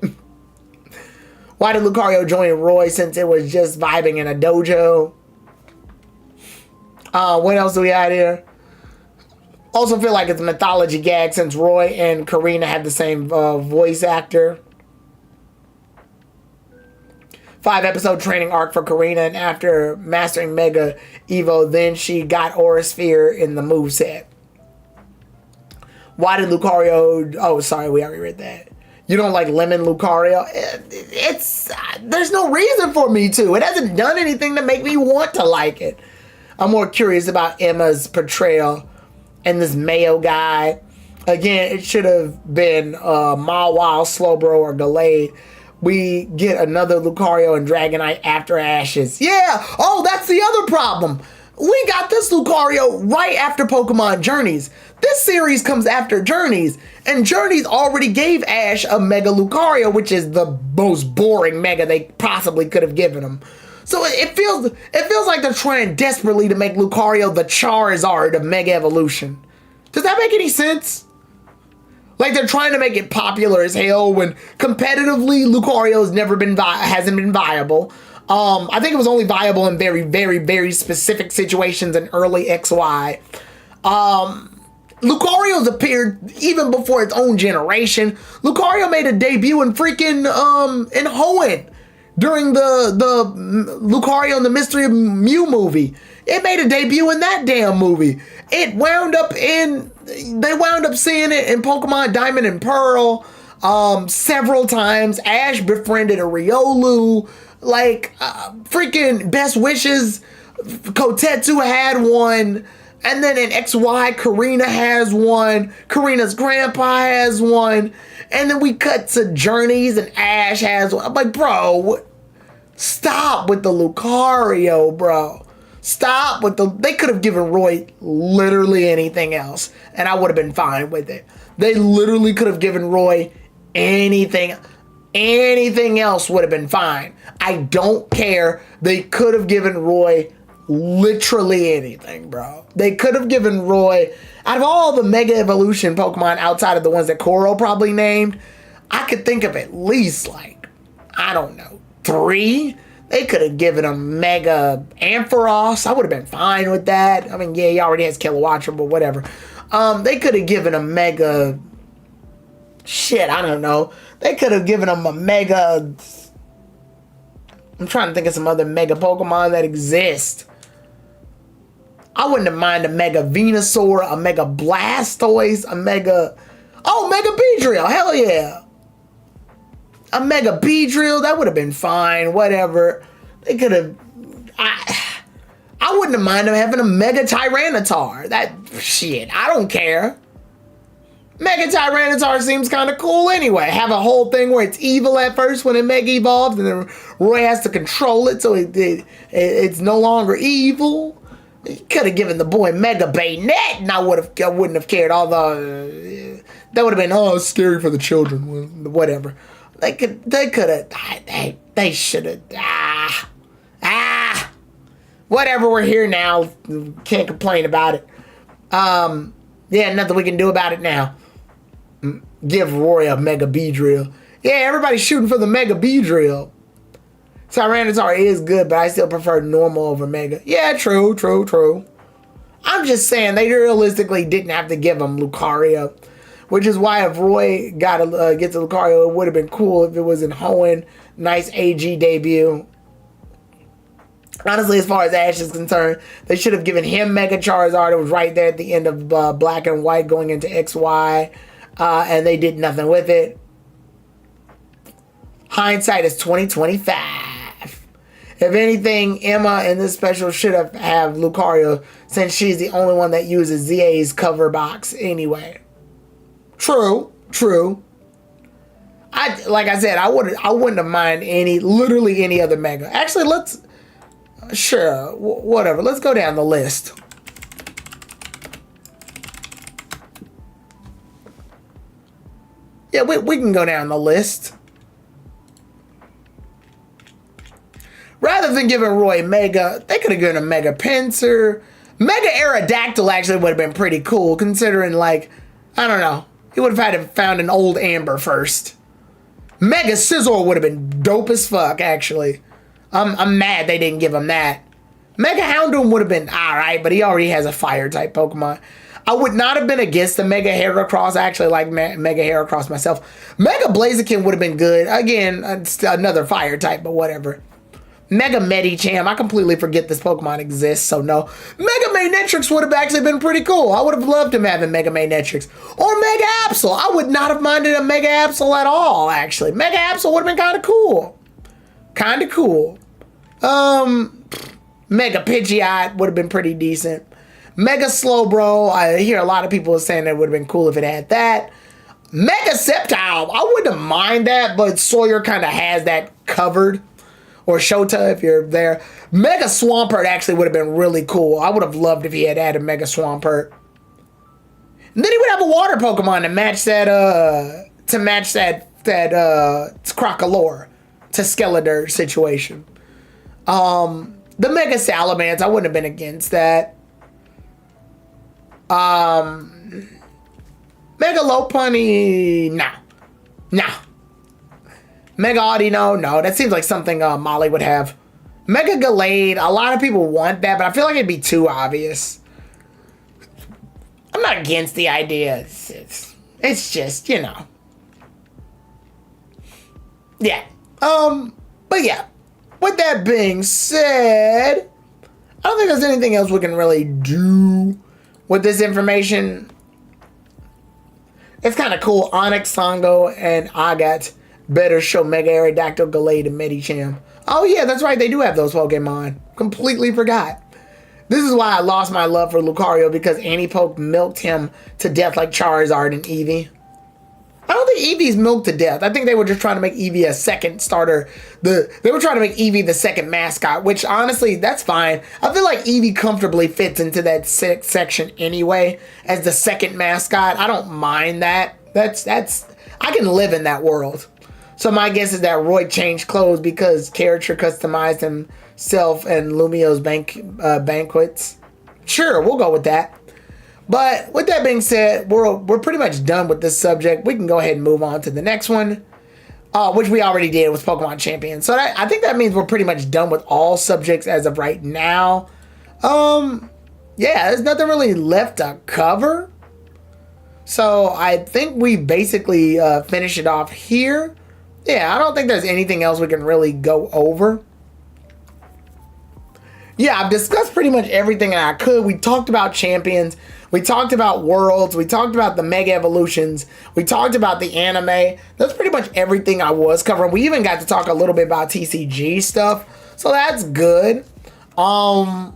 Why did Lucario join Roy since it was just vibing in a dojo? What else do we have here? Also feel like it's a mythology gag since Roy and Karina had the same voice actor. 5-episode training arc for Karina, and after mastering Mega Evo, then she got Aura Sphere in the moveset. Why did Lucario... Oh, sorry, we already read that. You don't like Lemon Lucario? There's no reason for me to. It hasn't done anything to make me want to like it. I'm more curious about Emma's portrayal and this Mayo guy. Again, it should have been Mawile, Slowbro, or Gallade. We get another Lucario and Dragonite after Ashes. Yeah! Oh, that's the other problem. We got this Lucario right after Pokemon Journeys. This series comes after Journeys, and Journeys already gave Ash a Mega Lucario, which is the most boring Mega they possibly could have given him. So it feels like they're trying desperately to make Lucario the Charizard of Mega Evolution. Does that make any sense? Like they're trying to make it popular as hell when competitively Lucario hasn't been viable. I think it was only viable in very, very, very specific situations in early XY. Lucario's appeared even before its own generation. Lucario made a debut in freaking in Hoenn during the Lucario and the Mystery of Mew movie. It made a debut in that damn movie. They wound up seeing it in Pokemon Diamond and Pearl several times. Ash befriended a Riolu. Like, freaking Best Wishes, Kotetsu had one. And then in XY, Karina has one. Karina's grandpa has one. And then we cut to Journeys and Ash has one. I'm like, bro, stop with the Lucario, bro. Stop with the... They could have given Roy literally anything else, and I would have been fine with it. They literally could have given Roy anything. Anything else would have been fine. I don't care. They could have given Roy literally anything, bro. They could have given Roy... Out of all the Mega Evolution Pokemon outside of the ones that Koro probably named, I could think of at least, like, I don't know, 3? They could have given him Mega Ampharos. I would have been fine with that. I mean, yeah, he already has Kilowattrel, but whatever. They could have given him Mega... Shit, I don't know. They could have given him a Mega... I'm trying to think of some other Mega Pokemon that exist. I wouldn't have minded a Mega Venusaur, a Mega Blastoise, a Mega... Oh, Mega Beedrill, hell yeah. A Mega Beedrill, that would have been fine, whatever. They could have... I wouldn't have minded having a Mega Tyranitar. That... Shit, I don't care. Mega Tyranitar seems kind of cool anyway. Have a whole thing where it's evil at first when it Mega Evolves, and then Roy has to control it so it's no longer evil. You could have given the boy Mega Baynet, and I wouldn't have cared. Although that would have been scary for the children. Whatever. They could have. They should have. Whatever. We're here now. Can't complain about it. Yeah, nothing we can do about it now. Give Roy a Mega Beedrill. Yeah, everybody's shooting for the Mega Beedrill. Tyranitar is good, but I still prefer normal over Mega. Yeah, true. I'm just saying they realistically didn't have to give him Lucario, which is why if Roy got to get to Lucario, it would have been cool if it was in Hoenn. Nice AG debut. Honestly, as far as Ash is concerned, they should have given him Mega Charizard. It was right there at the end of Black and White going into XY, and they did nothing with it. Hindsight is 2025. If anything, Emma in this special should have Lucario, since she's the only one that uses ZA's cover box anyway. True. Like I said, I wouldn't have minded literally any other Mega. Actually, whatever. Let's go down the list. Yeah, we can go down the list. Rather than giving Roy Mega, they could have given him Mega Pinsir. Mega Aerodactyl actually would have been pretty cool, considering, like, I don't know. He would have had to found an old Amber first. Mega Scizor would have been dope as fuck, actually. I'm mad they didn't give him that. Mega Houndoom would have been alright, but he already has a fire-type Pokemon. I would not have been against the Mega Heracross. I actually like Mega Heracross myself. Mega Blaziken would have been good. Again, another fire-type, but whatever. Mega Medicham, I completely forget this Pokemon exists, so no. Mega Maynetrix would have actually been pretty cool. I would have loved him having Mega Maynetrix. Or Mega Absol. I would not have minded a Mega Absol at all, actually. Mega Absol would have been kind of cool. Mega Pidgeot would have been pretty decent. Mega Slowbro, I hear a lot of people saying that would have been cool if it had that. Mega Sceptile, I wouldn't mind that, but Sawyer kind of has that covered. Or Shota, if you're there. Mega Swampert actually would have been really cool. I would have loved if he had added Mega Swampert. And then he would have a water Pokemon to match that Crocolore to Skeletor situation. The Mega Salamence, I wouldn't have been against that. Mega Lopunny, no. Mega Audino, no. That seems like something Molly would have. Mega Gallade, a lot of people want that, but I feel like it'd be too obvious. I'm not against the idea. It's just, you know. Yeah. But yeah. With that being said, I don't think there's anything else we can really do with this information. It's kind of cool. Onyx, Songo, and Agat better show Mega Aerodactyl, Gallade, and Medicham. Oh yeah, that's right. They do have those Pokemon. Completely forgot. This is why I lost my love for Lucario, because Antipoke milked him to death like Charizard and Eevee. I don't think Eevee's milked to death. I think they were just trying to make Eevee a second starter. They were trying to make Eevee the second mascot, which honestly, that's fine. I feel like Eevee comfortably fits into that section anyway as the second mascot. I don't mind that. I can live in that world. So my guess is that Roy changed clothes because character customized himself and Lumio's banquets. Sure, we'll go with that. But with that being said, we're pretty much done with this subject. We can go ahead and move on to the next one, which we already did with Pokemon Champions. So I think that means we're pretty much done with all subjects as of right now. Yeah, there's nothing really left to cover. So I think we basically finish it off here. Yeah, I don't think there's anything else we can really go over. Yeah, I've discussed pretty much everything that I could. We talked about Champions. We talked about Worlds. We talked about the Mega Evolutions. We talked about the anime. That's pretty much everything I was covering. We even got to talk a little bit about TCG stuff. So that's good. We're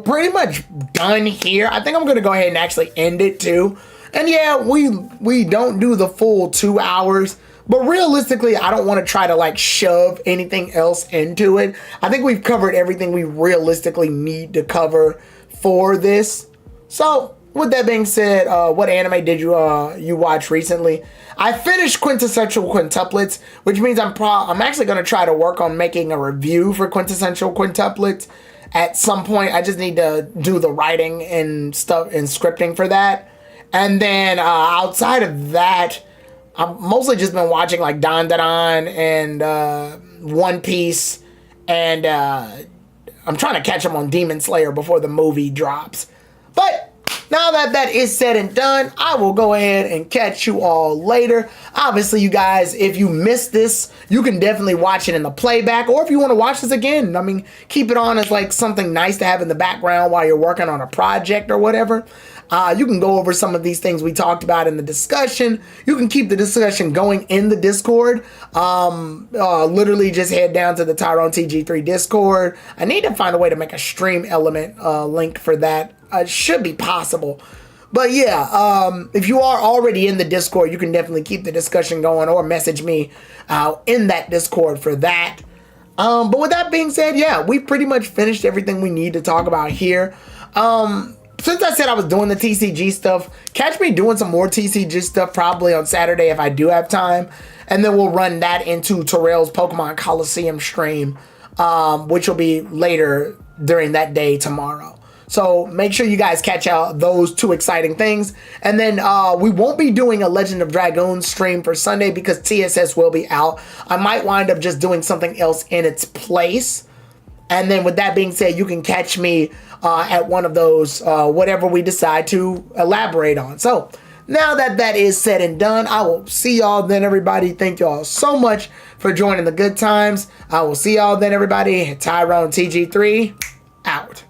pretty much done here. I think I'm going to go ahead and actually end it too. And yeah, we don't do the full 2 hours. But realistically, I don't want to try to like shove anything else into it. I think we've covered everything we realistically need to cover for this. So with that being said, what anime did you watch recently? I finished Quintessential Quintuplets, which means I'm actually going to try to work on making a review for Quintessential Quintuplets at some point. I just need to do the writing and stuff and scripting for that. And then outside of that, I've mostly just been watching like Dan Dan and One Piece, and I'm trying to catch up on Demon Slayer before the movie drops. But now that that is said and done, I will go ahead and catch you all later. Obviously, you guys, if you missed this, you can definitely watch it in the playback, or if you want to watch this again, I mean, keep it on as like something nice to have in the background while you're working on a project or whatever. You can go over some of these things we talked about in the discussion. You can keep the discussion going in the Discord. Literally just head down to the Tyrone TG3 Discord. I need to find a way to make a stream element link for that. It should be possible. But yeah, if you are already in the Discord, you can definitely keep the discussion going or message me in that Discord for that. But with that being said, yeah, we pretty much finished everything we need to talk about here. Since I said I was doing the TCG stuff, catch me doing some more TCG stuff probably on Saturday if I do have time. And then we'll run that into Terrell's Pokemon Coliseum stream, which will be later during that day tomorrow. So make sure you guys catch out those two exciting things. And then we won't be doing a Legend of Dragoon stream for Sunday because TSS will be out. I might wind up just doing something else in its place. And then with that being said, you can catch me at one of those, whatever we decide to elaborate on. So now that that is said and done, I will see y'all then, everybody. Thank y'all so much for joining the good times. I will see y'all then, everybody. Tyrone TG3 out.